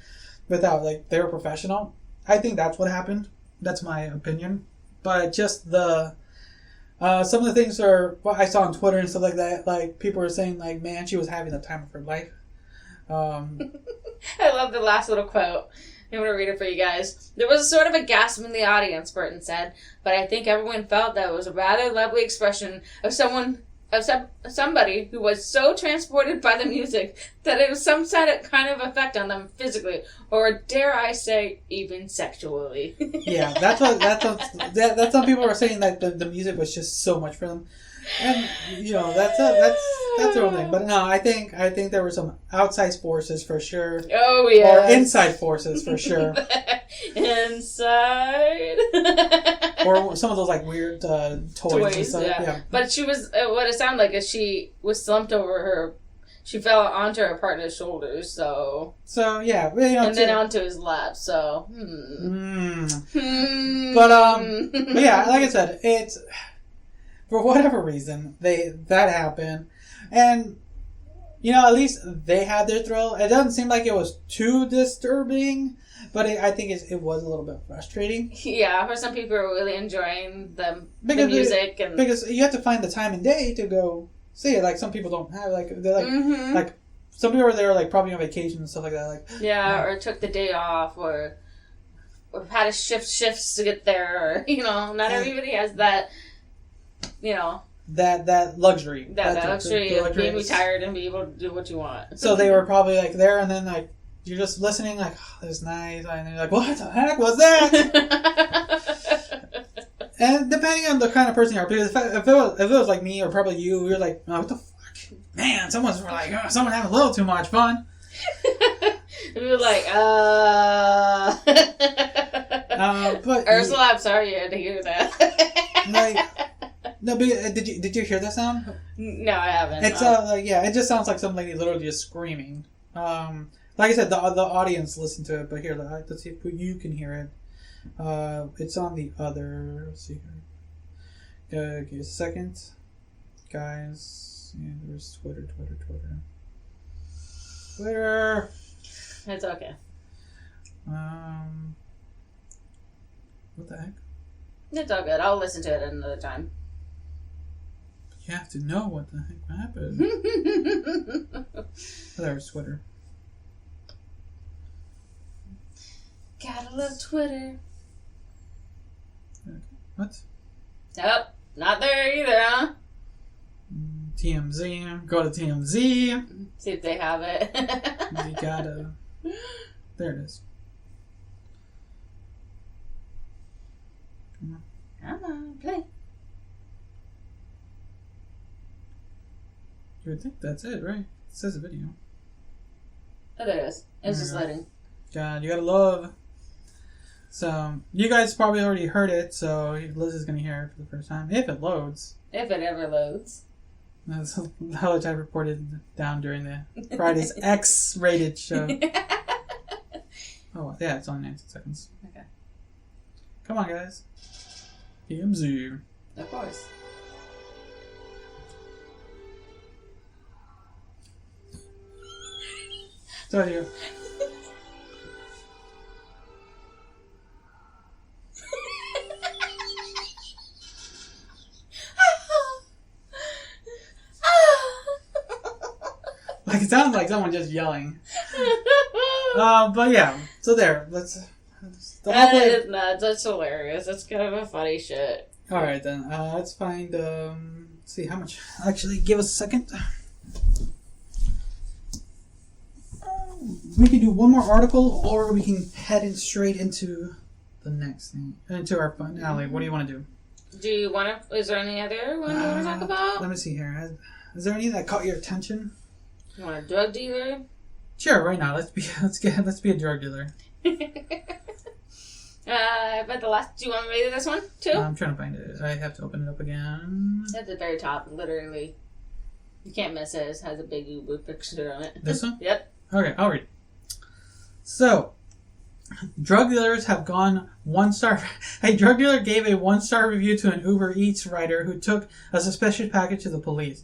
Speaker 2: without, they were professional. I think that's what happened. That's my opinion. But just some of the things I saw on Twitter and stuff like that, people were saying, man, she was having the time of her life.
Speaker 1: I love the last little quote. I'm going to read it for you guys. "There was a sort of a gasp in the audience," Burton said, "but I think everyone felt that it was a rather lovely expression of somebody who was so transported by the music that it was some kind of effect on them physically, or dare I say, even sexually."
Speaker 2: Yeah, that's what some people were saying, that the music was just so much for them, and that's their own thing. But no, I think there were some outside forces for sure.
Speaker 1: Oh yeah,
Speaker 2: or inside forces for sure.
Speaker 1: Inside.
Speaker 2: Or some of those weird toys and stuff. Yeah.
Speaker 1: But she was, what it sounded like is she was slumped over she fell onto her partner's shoulders, so yeah. And then onto his lap, so.
Speaker 2: But yeah, like I said, it's, for whatever reason, that happened. And, at least they had their thrill. It doesn't seem like it was too disturbing, but I think it was a little bit frustrating.
Speaker 1: Yeah, for some people who are really enjoying the music.
Speaker 2: Because you have to find the time and day to go see it. Some people don't have, they're some people are there, probably on vacation and stuff like that.
Speaker 1: Or took the day off, or had to shift shifts to get there, or, not everybody has that,
Speaker 2: that luxury.
Speaker 1: That luxury of being retired and be able to do what you want.
Speaker 2: So they were probably, there, and then, you're just listening, oh, that's nice, and you're like, what the heck was that? And depending on the kind of person you are, because if it was like me, or probably you, we were like, oh, what the fuck? Man, someone having a little too much fun.
Speaker 1: We were like,
Speaker 2: but
Speaker 1: Ursula, I'm sorry you had to hear that.
Speaker 2: No, but did you hear that sound?
Speaker 1: No, I haven't.
Speaker 2: It's it just sounds like some lady literally just screaming. Like I said, the audience listened to it, but here, let's see if you can hear it. It's on the other. Let's see here. Give us a second, guys. see. There's Twitter. Twitter.
Speaker 1: It's okay.
Speaker 2: What the heck?
Speaker 1: It's all good. I'll listen to it another time.
Speaker 2: You have to know what the heck happened. There's Twitter.
Speaker 1: Gotta love Twitter.
Speaker 2: Okay. What?
Speaker 1: Nope. Not there either, huh?
Speaker 2: TMZ. Go to TMZ.
Speaker 1: See if they have it.
Speaker 2: You gotta. There it is.
Speaker 1: Come on, play.
Speaker 2: You would think that's it, right? It says a video.
Speaker 1: Oh, there it is. It was just loading.
Speaker 2: God, you gotta love. So, you guys probably already heard it, so Liz is gonna hear it for the first time. If it loads.
Speaker 1: If it ever loads.
Speaker 2: That's how I reported down during the Friday's X-rated show. Oh, yeah, it's only 19 seconds.
Speaker 1: Okay.
Speaker 2: Come on, guys. TMZ.
Speaker 1: Of course.
Speaker 2: Tell you. Like, it sounds like someone just yelling. But yeah, so there. Let's
Speaker 1: That is nuts. That's hilarious. That's kind of a funny shit.
Speaker 2: Alright then, let's find, let's see how much. Actually, give us a second. We can do one more article, or we can head in straight into the next thing, into our finale. What do you want to do?
Speaker 1: Do you want to? Is there any other one you want to talk about?
Speaker 2: Let me see here. Is there any that caught your attention?
Speaker 1: You want a drug dealer?
Speaker 2: Sure, right now. Let's be a drug dealer.
Speaker 1: But the last. Do you want me to read this one too?
Speaker 2: I'm trying to find it. I have to open it up again.
Speaker 1: At the very top, literally. You can't miss it. It has a big Uber picture on it.
Speaker 2: This one?
Speaker 1: Yep.
Speaker 2: Okay, I'll read. So, drug dealers have gone 1-star. A drug dealer gave a 1-star review to an Uber Eats rider who took a suspicious package to the police.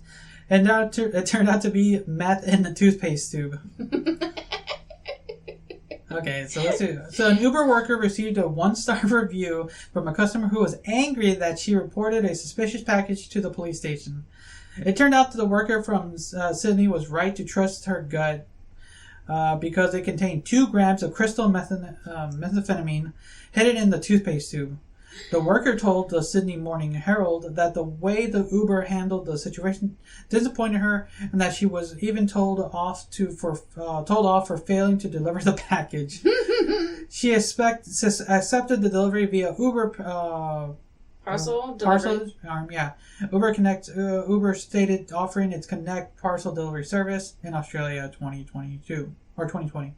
Speaker 2: And it turned out to be meth in the toothpaste tube. Okay, so let's do. So an Uber worker received a 1-star review from a customer who was angry that she reported a suspicious package to the police station. It turned out that the worker from Sydney was right to trust her gut because it contained 2 grams of crystal methamphetamine hidden in the toothpaste tube. The worker told the Sydney Morning Herald that the way the Uber handled the situation disappointed her, and that she was even told off for failing to deliver the package. She accepted the delivery via Uber
Speaker 1: Parcel delivery.
Speaker 2: Uber Connect. Uber stated offering its Connect parcel delivery service in Australia 2022 or 2020.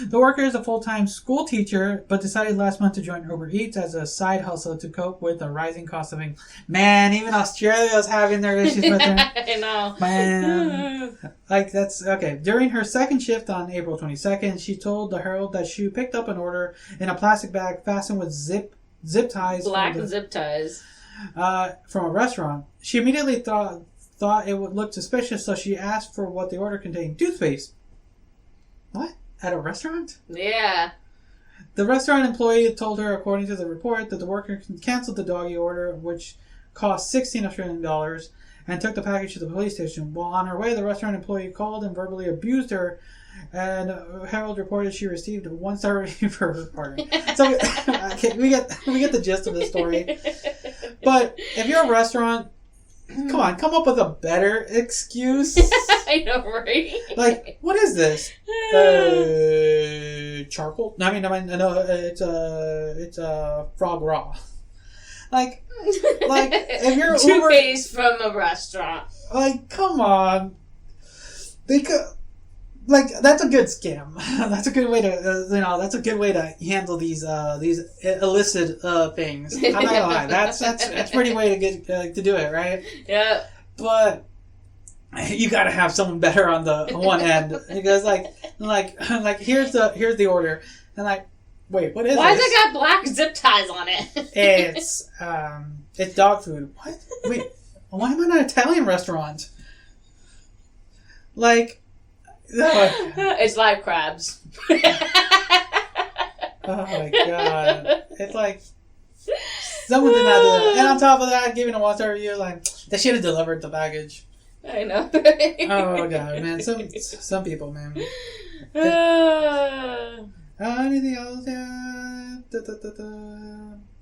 Speaker 2: The worker is a full-time school teacher, but decided last month to join Uber Eats as a side hustle to cope with the rising cost of living. Man, even Australia's having their issues with it.
Speaker 1: I know.
Speaker 2: Man, like that's okay. During her second shift on April 22nd, she told the Herald that she picked up an order in a plastic bag fastened with zip ties.
Speaker 1: Black zip ties.
Speaker 2: From a restaurant. She immediately thought it would look suspicious, so she asked for what the order contained. Toothpaste. What? At a restaurant?
Speaker 1: Yeah.
Speaker 2: The restaurant employee told her, according to the report, that the worker canceled the doggy order, which cost 16 Australian dollars, and took the package to the police station. While on her way, the restaurant employee called and verbally abused her, and Herald reported she received a 1-star review for her party. So we get the gist of the story. But if you're a restaurant, come up with a better excuse.
Speaker 1: I know, right?
Speaker 2: Like, what is this? Charcoal? No, no, it's frog raw. Like if you're
Speaker 1: toothpaste from a restaurant.
Speaker 2: Like, come on. They could. Like, that's a good scam. That's a good way to, that's a good way to handle these illicit things. I'm not gonna lie. That's a pretty way to get to do it, right?
Speaker 1: Yeah.
Speaker 2: But you gotta have someone better on the one end, because like here's the order, and like, wait, what is
Speaker 1: Why
Speaker 2: this?
Speaker 1: has it got black zip ties on it?
Speaker 2: It's dog food. What? Wait, why am I in an Italian restaurant? Like, oh
Speaker 1: It's live crabs.
Speaker 2: my god. It's like, someone did not do that. And on top of that, giving a 1-star review, like, they should have delivered the package.
Speaker 1: I know.
Speaker 2: Oh god, man. Some people, man. Anything else?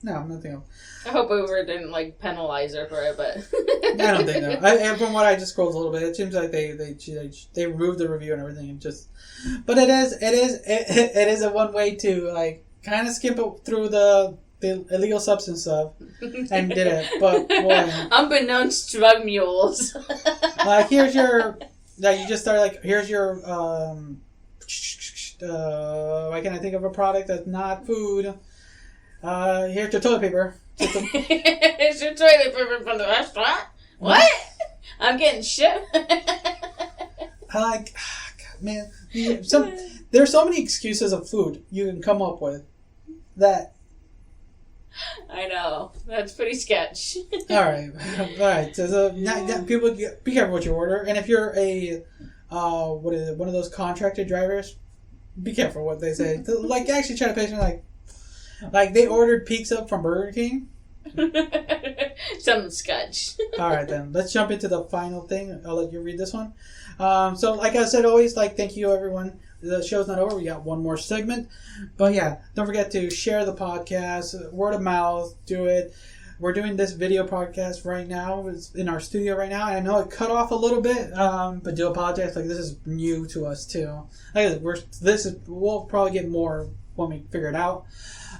Speaker 2: No, nothing else.
Speaker 1: I hope Uber didn't like penalize her for it, but
Speaker 2: I don't think so. And from what I just scrolled a little bit, it seems like they removed the review and everything. And just, but it is a one way to like kind of skip through the illegal substance stuff and did it. But boy,
Speaker 1: unbeknownst drug mules.
Speaker 2: like here's your you just start like here's your why can't I think of a product that's not food? Here's your toilet paper.
Speaker 1: Here's your toilet paper from the restaurant. What? I'm getting shit.
Speaker 2: I like, God, man. There's so many excuses of food you can come up with that.
Speaker 1: I know. That's pretty sketch.
Speaker 2: All right. So people be careful what you order, and if you're a one of those contracted drivers, be careful what they say. Like actually try to pay attention. Like they ordered pizza from Burger King.
Speaker 1: Some sketch.
Speaker 2: All right, then let's jump into the final thing. I'll let you read this one. So, like I said, always thank you everyone. The show's not over. We got one more segment, but yeah, don't forget to share the podcast, word of mouth. Do it. We're doing this video podcast right now. It's in our studio right now. I know it cut off a little bit, but do apologize. Like this is new to us too. We'll probably get more when we figure it out.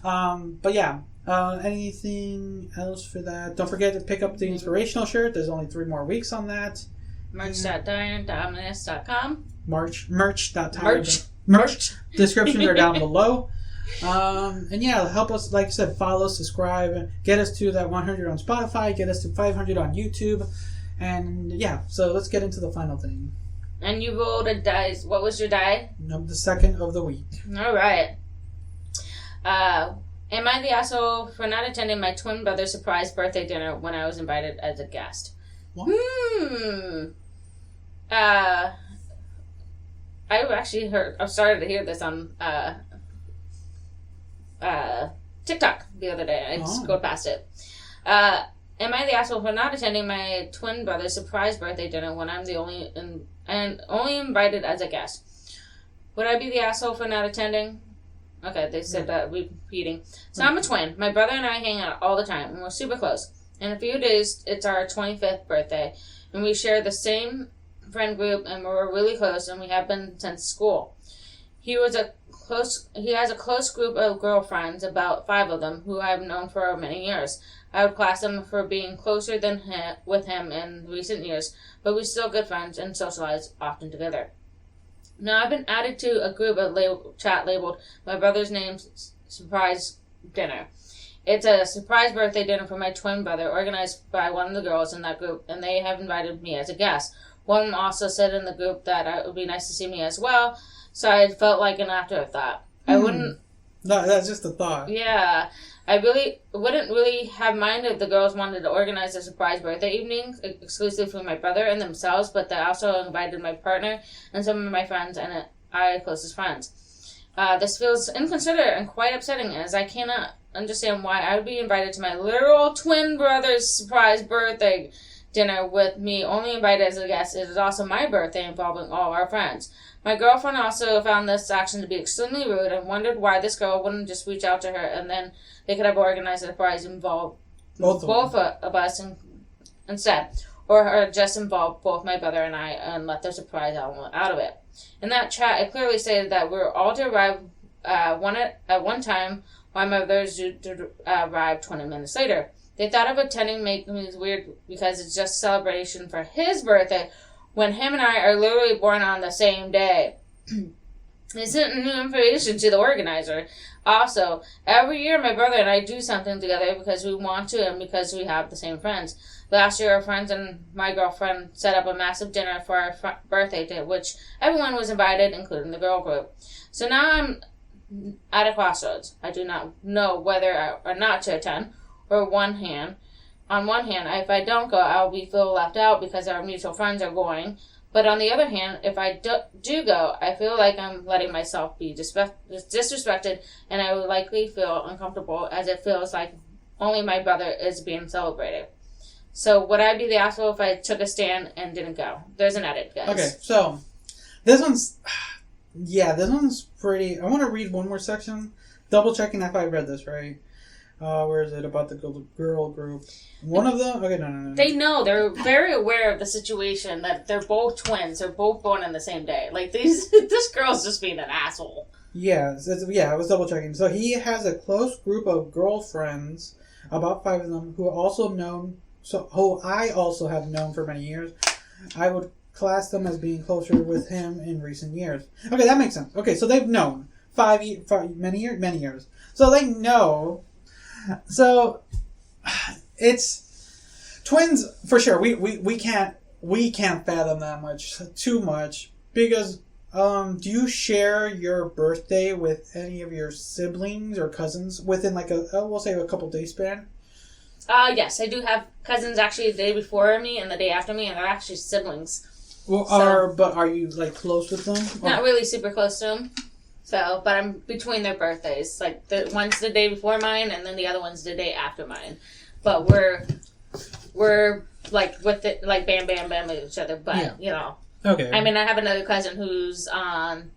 Speaker 2: But yeah. Anything else for that? Don't forget to pick up the inspirational shirt. There's only 3 more weeks on that.
Speaker 1: Merch.Dominus.com.
Speaker 2: Merch. Descriptions are down below. And yeah, help us, like I said, follow, subscribe, get us to that 100 on Spotify, get us to 500 on YouTube. And yeah, so let's get into the final thing.
Speaker 1: And you rolled a dice. What was your die?
Speaker 2: The second of the week.
Speaker 1: All right. Am I the asshole for not attending my twin brother's surprise birthday dinner when I was invited as a guest?
Speaker 2: What?
Speaker 1: I actually started to hear this on TikTok the other day. I just scrolled past it. Am I the asshole for not attending my twin brother's surprise birthday dinner when I'm the only invited as a guest? Would I be the asshole for not attending? Okay, they said that repeating. So I'm a twin. My brother and I hang out all the time, and we're super close. In a few days, it's our 25th birthday, and we share the same friend group, and we're really close, and we have been since school. He has a close group of girlfriends, about 5 of them, who I've known for many years. I would class them for being closer with him in recent years, but we're still good friends and socialize often together. Now, I've been added to a group of chat labeled My Brother's Name's Surprise Dinner. It's a surprise birthday dinner for my twin brother, organized by one of the girls in that group, and they have invited me as a guest. One also said in the group that it would be nice to see me as well, so I felt like an afterthought. I wouldn't...
Speaker 2: No, that's just a thought.
Speaker 1: Yeah. I wouldn't really have minded if the girls wanted to organize a surprise birthday evening exclusively for my brother and themselves, but they also invited my partner and some of my friends and our closest friends. This feels inconsiderate and quite upsetting, as I cannot understand why I would be invited to my literal twin brother's surprise birthday dinner with me only invited as a guest. It is also my birthday involving all our friends. My girlfriend also found this action to be extremely rude and wondered why this girl wouldn't just reach out to her and then they could have organized a surprise involve both of us instead, or just involve both my brother and I and let the surprise element out of it. In that chat, it clearly stated that we were all to arrive at one time, while my brothers to arrive 20 minutes later. They thought of attending making me weird because it's just a celebration for his birthday when him and I are literally born on the same day. This isn't new information to the organizer. Also, every year my brother and I do something together because we want to and because we have the same friends. Last year, our friends and my girlfriend set up a massive dinner for our birthday, to which everyone was invited, including the girl group. So now I'm at a crossroads. I do not know whether or not to attend. On one hand, if I don't go, I'll feel left out because our mutual friends are going. But on the other hand, if I do go, I feel like I'm letting myself be disrespected, and I would likely feel uncomfortable as it feels like only my brother is being celebrated. So would I be the asshole if I took a stand and didn't go? There's an edit, guys.
Speaker 2: Okay, so this one's pretty... I want to read one more section, double checking if I read this right. Where is it? About the girl group. One of them? Okay, no.
Speaker 1: They know. They're very aware of the situation that they're both twins. They're both born on the same day. Like, this girl's just being an asshole.
Speaker 2: Yeah, I was double checking. So he has a close group of girlfriends, about 5 of them, who I also have known for many years. I would class them as being closer with him in recent years. Okay, that makes sense. Okay, so they've known many years. So they know. So it's twins for sure. We can't fathom that much, too much, because do you share your birthday with any of your siblings or cousins within like we'll say a couple days span?
Speaker 1: Yes, I do have cousins actually the day before me and the day after me, and they're actually siblings.
Speaker 2: Well, but are you like close with them?
Speaker 1: Not really super close to them. So, but I'm between their birthdays. Like, the one's the day before mine, and then the other one's the day after mine. But we're like with it, like bam, bam, bam with each other. But you know,
Speaker 2: okay.
Speaker 1: I mean, I have another cousin who's on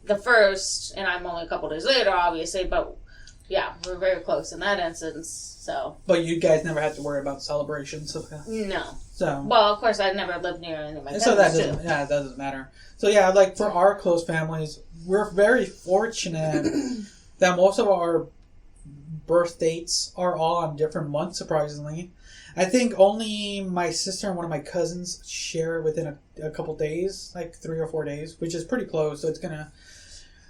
Speaker 1: the 1st, and I'm only a couple days later, obviously. But yeah, we're very close in that instance. So,
Speaker 2: but you guys never had to worry about celebrations.
Speaker 1: No.
Speaker 2: So,
Speaker 1: well, of course, I never lived near any of my cousins,
Speaker 2: so that doesn't matter. So yeah, like for our close families, we're very fortunate that most of our birth dates are all on different months, surprisingly. I think only my sister and one of my cousins share within a couple days, like 3 or 4 days, which is pretty close. So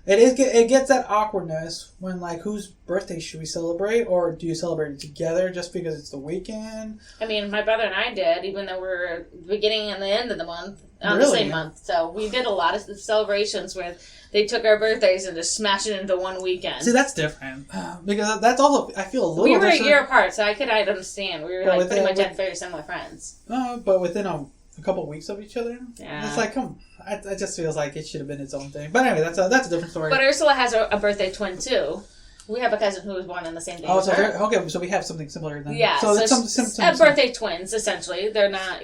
Speaker 2: it gets that awkwardness when, like, whose birthday should we celebrate, or do you celebrate it together just because it's the weekend?
Speaker 1: I mean, my brother and I did, even though we're the beginning and the end of the month, on
Speaker 2: really?
Speaker 1: the same month. So we did a lot of celebrations where they took our birthdays and just smashed it into one weekend.
Speaker 2: See, that's different. Because that's also, I feel a little
Speaker 1: We were
Speaker 2: different.
Speaker 1: a year apart, so I'd understand. We were pretty much had very similar friends.
Speaker 2: But within a couple weeks of each other?
Speaker 1: Yeah.
Speaker 2: It's like, it just feels like it should have been its own thing. But anyway, that's a different story.
Speaker 1: But Ursula has a birthday twin, too. We have a cousin who was born on the same day as her.
Speaker 2: Okay, so we have something similar then.
Speaker 1: Yeah,
Speaker 2: so it's some
Speaker 1: birthday twins, essentially. They're not,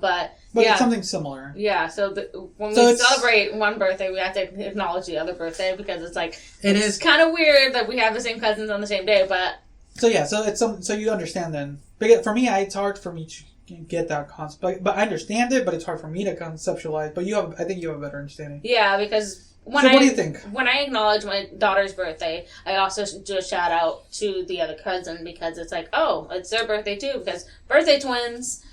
Speaker 1: but yeah.
Speaker 2: It's something similar.
Speaker 1: Yeah, so when we celebrate one birthday, we have to acknowledge the other birthday, because it's like, it's kind of weird that we have the same cousins on the same day, but...
Speaker 2: So yeah, so you understand then. Because for me, it's hard for me to get that concept, but I understand it, but it's hard for me to conceptualize, but I think you have a better understanding.
Speaker 1: Yeah, because...
Speaker 2: what do you think?
Speaker 1: When I acknowledge my daughter's birthday, I also do a shout out to the other cousin, because it's like, oh, it's their birthday too, because birthday twins,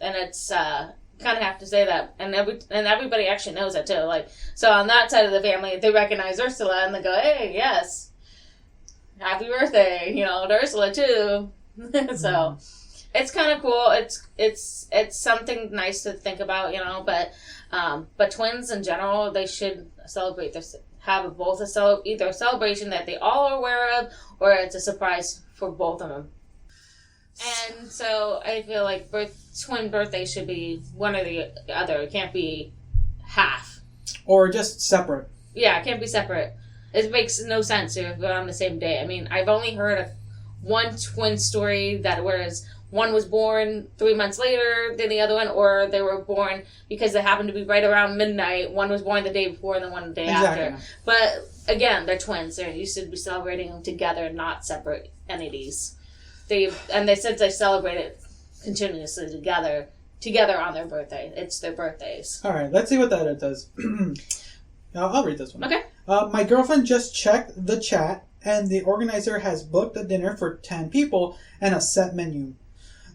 Speaker 1: and it's kind of have to say that, and everybody actually knows that too. Like, so on that side of the family, they recognize Ursula and they go, hey, yes, happy birthday, to Ursula too. So it's kind of cool. It's something nice to think about, but twins in general, they should celebrate have both either a celebration that they all are aware of, or it's a surprise for both of them. And so I feel like twin birthdays should be one or the other. It can't be half.
Speaker 2: Or just separate.
Speaker 1: Yeah, it can't be separate. It makes no sense if they're on the same day. I mean, I've only heard one twin story whereas one was born 3 months later than the other one, or they were born because they happened to be right around midnight. One was born the day before and then one the day after. But again, they're twins. You should be celebrating them together, not separate entities. They said they celebrate it continuously together on their birthday. It's their birthdays.
Speaker 2: All right, let's see what that does. I'll read this one.
Speaker 1: Okay.
Speaker 2: My girlfriend just checked the chat, and the organizer has booked a dinner for 10 people and a set menu.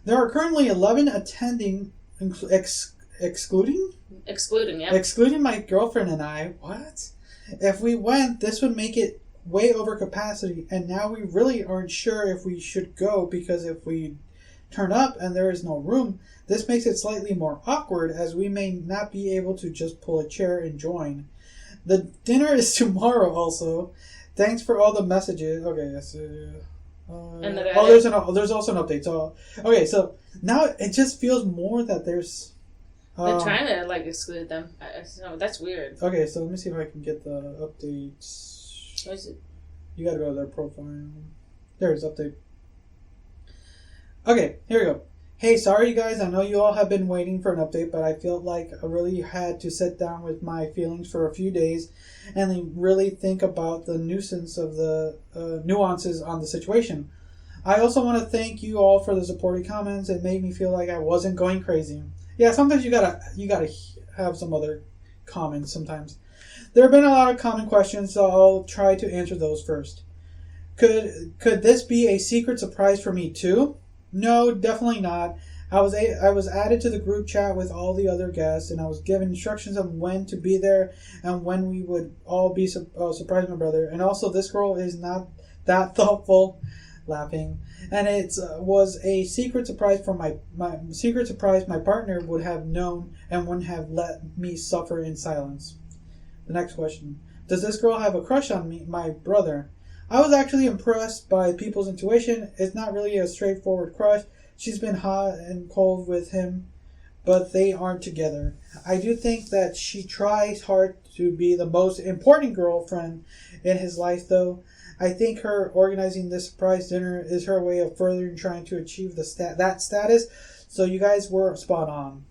Speaker 2: There are currently 11 attending, excluding?
Speaker 1: Excluding, yeah.
Speaker 2: Excluding my girlfriend and I. What? If we went, this would make it way over capacity, and now we really aren't sure if we should go, because if we turn up and there is no room, this makes it slightly more awkward, as we may not be able to just pull a chair and join. The dinner is tomorrow also. Thanks for all the messages. Okay, that's there's also an update. So okay, so now it just feels more that there's
Speaker 1: They're trying to like exclude them. So that's weird.
Speaker 2: Okay, so let me see if I can get the updates.
Speaker 1: What is it?
Speaker 2: You gotta go to their profile. There's update. Okay, here we go. Hey, sorry guys, I know you all have been waiting for an update, but I felt like I really had to sit down with my feelings for a few days and really think about the nuisance of the nuances on the situation. I also want to thank you all for the supportive comments. It made me feel like I wasn't going crazy. Yeah, sometimes you gotta have some other comments sometimes. There have been a lot of common questions, so I'll try to answer those first. Could this be a secret surprise for me too? No, definitely not. I was added to the group chat with all the other guests, and I was given instructions on when to be there and when we would all be surprised my brother. And also, this girl is not that thoughtful. Laughing, and it was a secret surprise from my secret surprise my partner would have known and wouldn't have let me suffer in silence. The next question: does this girl have a crush on me, my brother? I was actually impressed by people's intuition. It's not really a straightforward crush. She's been hot and cold with him, but they aren't together. I do think that she tries hard to be the most important girlfriend in his life, though. I think her organizing this surprise dinner is her way of further trying to achieve that status. So you guys were spot on.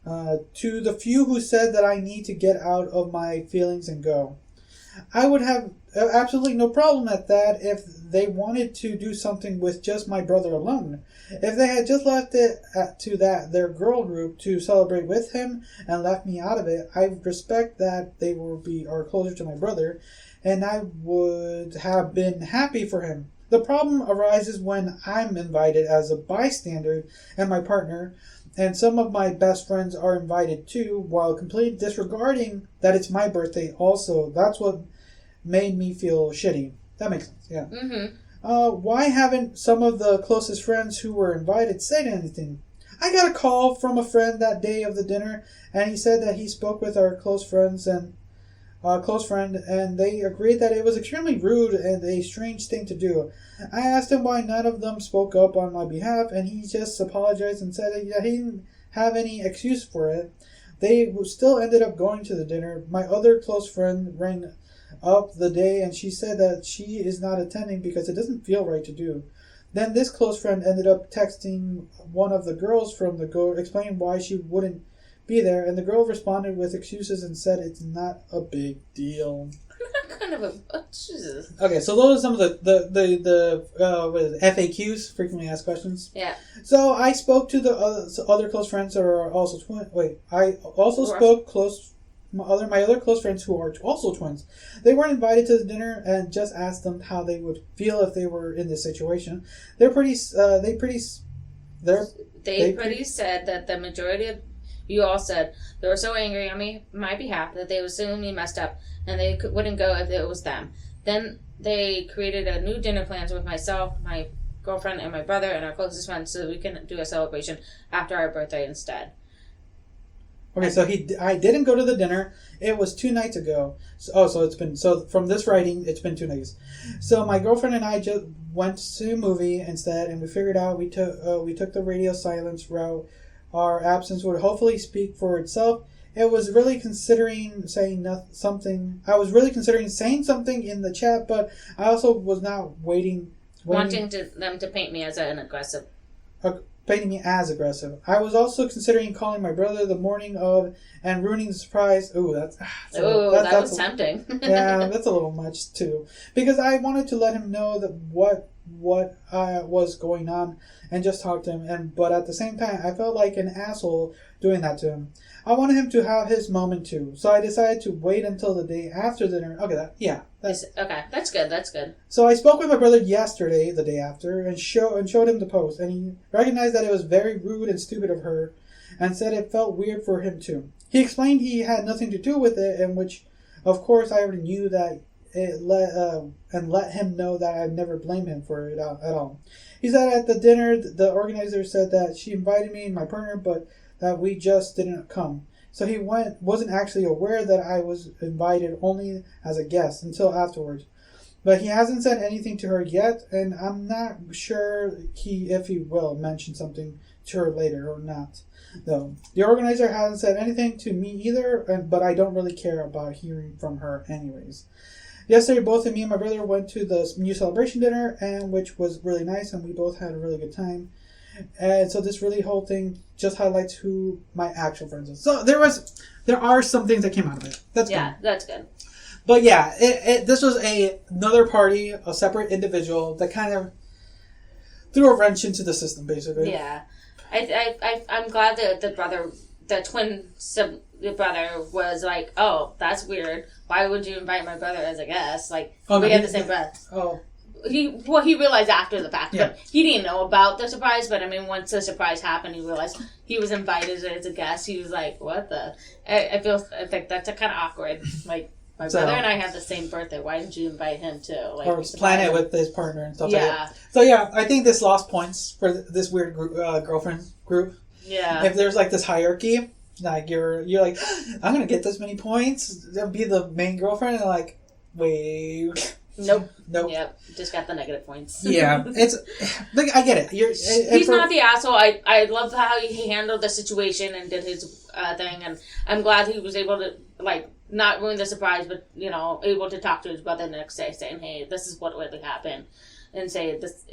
Speaker 2: To the few who said that I need to get out of my feelings and go, I would have absolutely no problem at that if they wanted to do something with just my brother alone. If they had just left it to their girl group to celebrate with him and left me out of it, I respect that they are closer to my brother, and I would have been happy for him. The problem arises when I'm invited as a bystander and my partner, and some of my best friends are invited too, while completely disregarding that it's my birthday also. That's what made me feel shitty. That makes sense, yeah.
Speaker 1: Mm-hmm.
Speaker 2: Why haven't some of the closest friends who were invited said anything? I got a call from a friend that day of the dinner, and he said that he spoke with our close friend, and they agreed that it was extremely rude and a strange thing to do. I asked him why none of them spoke up on my behalf, and he just apologized and said that he didn't have any excuse for it. They still ended up going to the dinner. My other close friend rang up the day, and she said that she is not attending because it doesn't feel right to do. Then this close friend ended up texting one of the girls from the go explaining why she wouldn't be there, and the girl responded with excuses and said it's not a big deal.
Speaker 1: Kind of a Jesus.
Speaker 2: Okay, so those are some of the what is it, FAQs, frequently asked questions.
Speaker 1: Yeah.
Speaker 2: So I spoke to the other close friends who are also twins. I also spoke my other close friends who are also twins. They weren't invited to the dinner and just asked them how they would feel if they were in this situation. They pretty said
Speaker 1: that the majority of you all said they were so angry on my behalf that they would assume me messed up and they wouldn't go if it was them. Then they created a new dinner plans with myself, my girlfriend, and my brother, and our closest friends so that we can do a celebration after our birthday instead.
Speaker 2: Okay, so I didn't go to the dinner. It was 2 nights ago. So from this writing, it's been 2 nights. So my girlfriend and I just went to a movie instead, and we figured out we took the radio silence route. Our absence would hopefully speak for itself. I was really considering saying something in the chat, but I also was not wanting
Speaker 1: them to paint me as an aggressive.
Speaker 2: Painting me as aggressive. I was also considering calling my brother the morning of and ruining the surprise. Ooh, that was
Speaker 1: tempting.
Speaker 2: Yeah, that's a little much too. Because I wanted to let him know that what was going on and just talk to him. But at the same time, I felt like an asshole doing that to him. I wanted him to have his moment too. So I decided to wait until the day after dinner. Okay, that's good. That's good. So I spoke with my brother yesterday, the day after, and showed him the post, and he recognized that it was very rude and stupid of her, and said it felt weird for him too. He explained he had nothing to do with it, and which, of course, I already knew that. Let him know that I never blame him for it at all. He said at the dinner, the organizer said that she invited me and my partner, but that we just didn't come. So he wasn't actually aware that I was invited only as a guest until afterwards. But he hasn't said anything to her yet, and I'm not sure if he will mention something to her later or not. Though the organizer hasn't said anything to me either, but I don't really care about hearing from her anyways. Yesterday, both me and my brother went to the new celebration dinner, and which was really nice, and we both had a really good time. And so this really whole thing just highlights who my actual friends are. So there are some things that came out of it. That's good.
Speaker 1: That's good.
Speaker 2: But yeah, this was another party, a separate individual that kind of threw a wrench into the system, basically.
Speaker 1: Yeah, I'm glad that the twin brother was like, oh, that's weird. Why would you invite my brother as a guest? Like, we had the same breath. Oh. He realized after the fact, but he didn't know about the surprise. But I mean, once the surprise happened, he realized he was invited as a guest. He was like, "What the?" I think that's a kind of awkward. Like, my brother and I have the same birthday. Why didn't you invite him too? Like,
Speaker 2: or plan it with his partner and stuff like that. So yeah, I think this lost points for this weird girlfriend group. Yeah. If there's like this hierarchy, like you're like, I'm gonna get this many points, then be the main girlfriend, and like, wait.
Speaker 1: Nope. Yep. Just got the negative points.
Speaker 2: Yeah, it's like I get it.
Speaker 1: He's not the asshole. I love how he handled the situation and did his thing, and I'm glad he was able to like not ruin the surprise, but able to talk to his brother the next day, saying, "Hey, this is what really happened," and say this.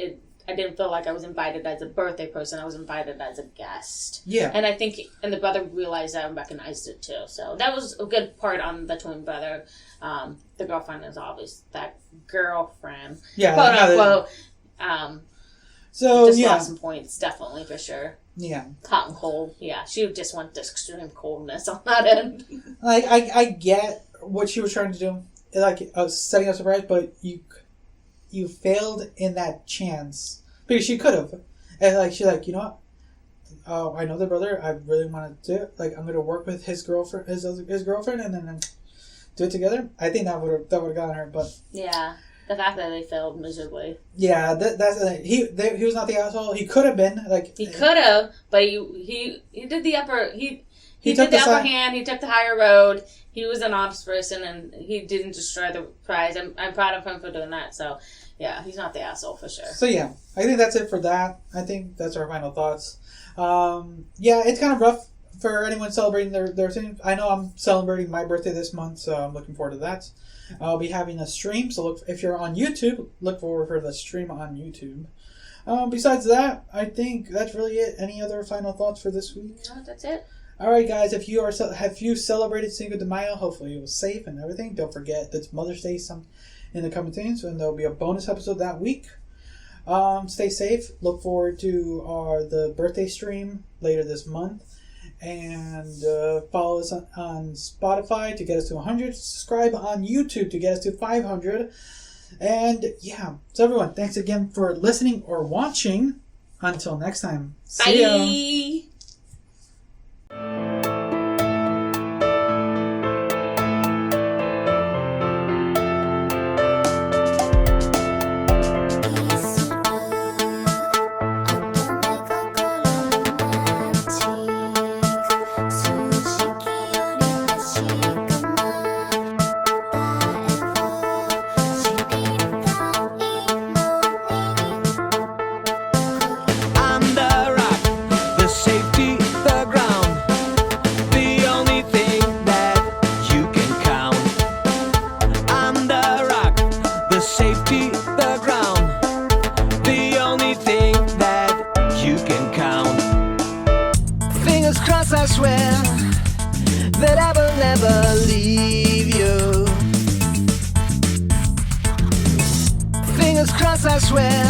Speaker 1: I didn't feel like I was invited as a birthday person. I was invited as a guest. Yeah, and I think the brother realized that and recognized it too. So that was a good part on the twin brother. The girlfriend is obvious that girlfriend, quote unquote. So just lost some points, definitely for sure. Yeah, hot and cold. Yeah, she just went this extreme coldness on that end.
Speaker 2: Like I get what she was trying to do, like setting up a surprise, but you failed in that chance because she could have, and like she's like, you know what? Oh, I know the brother. I really want to do it. Like I'm going to work with his girlfriend, his girlfriend, and then do it together. I think that would have gotten her, but
Speaker 1: yeah, the fact that they failed miserably.
Speaker 2: Yeah, that's he was not the asshole. He could have been like
Speaker 1: he could have, but he did the upper he did the upper hand. He took the higher road. He was an honest person, and he didn't destroy the prize. I'm proud of him for doing that. So yeah, he's not the asshole for sure.
Speaker 2: So yeah, I think that's it for that. I think that's our final thoughts. Yeah, it's kind of rough for anyone celebrating their thing. I know I'm celebrating my birthday this month, so I'm looking forward to that. I'll be having a stream, so if you're on YouTube, look forward for the stream on YouTube. Besides that, I think that's really it. Any other final thoughts for this week?
Speaker 1: No, that's it.
Speaker 2: Alright guys, if you celebrated Cinco de Mayo, hopefully it was safe and everything. Don't forget it's Mother's Day in the coming days, and there'll be a bonus episode that week. Stay safe. Look forward to the birthday stream later this month. And follow us on Spotify to get us to 100. Subscribe on YouTube to get us to 500. And yeah, so everyone, thanks again for listening or watching. Until next time. See ya.
Speaker 4: I swear that I will never leave you. Fingers crossed, I swear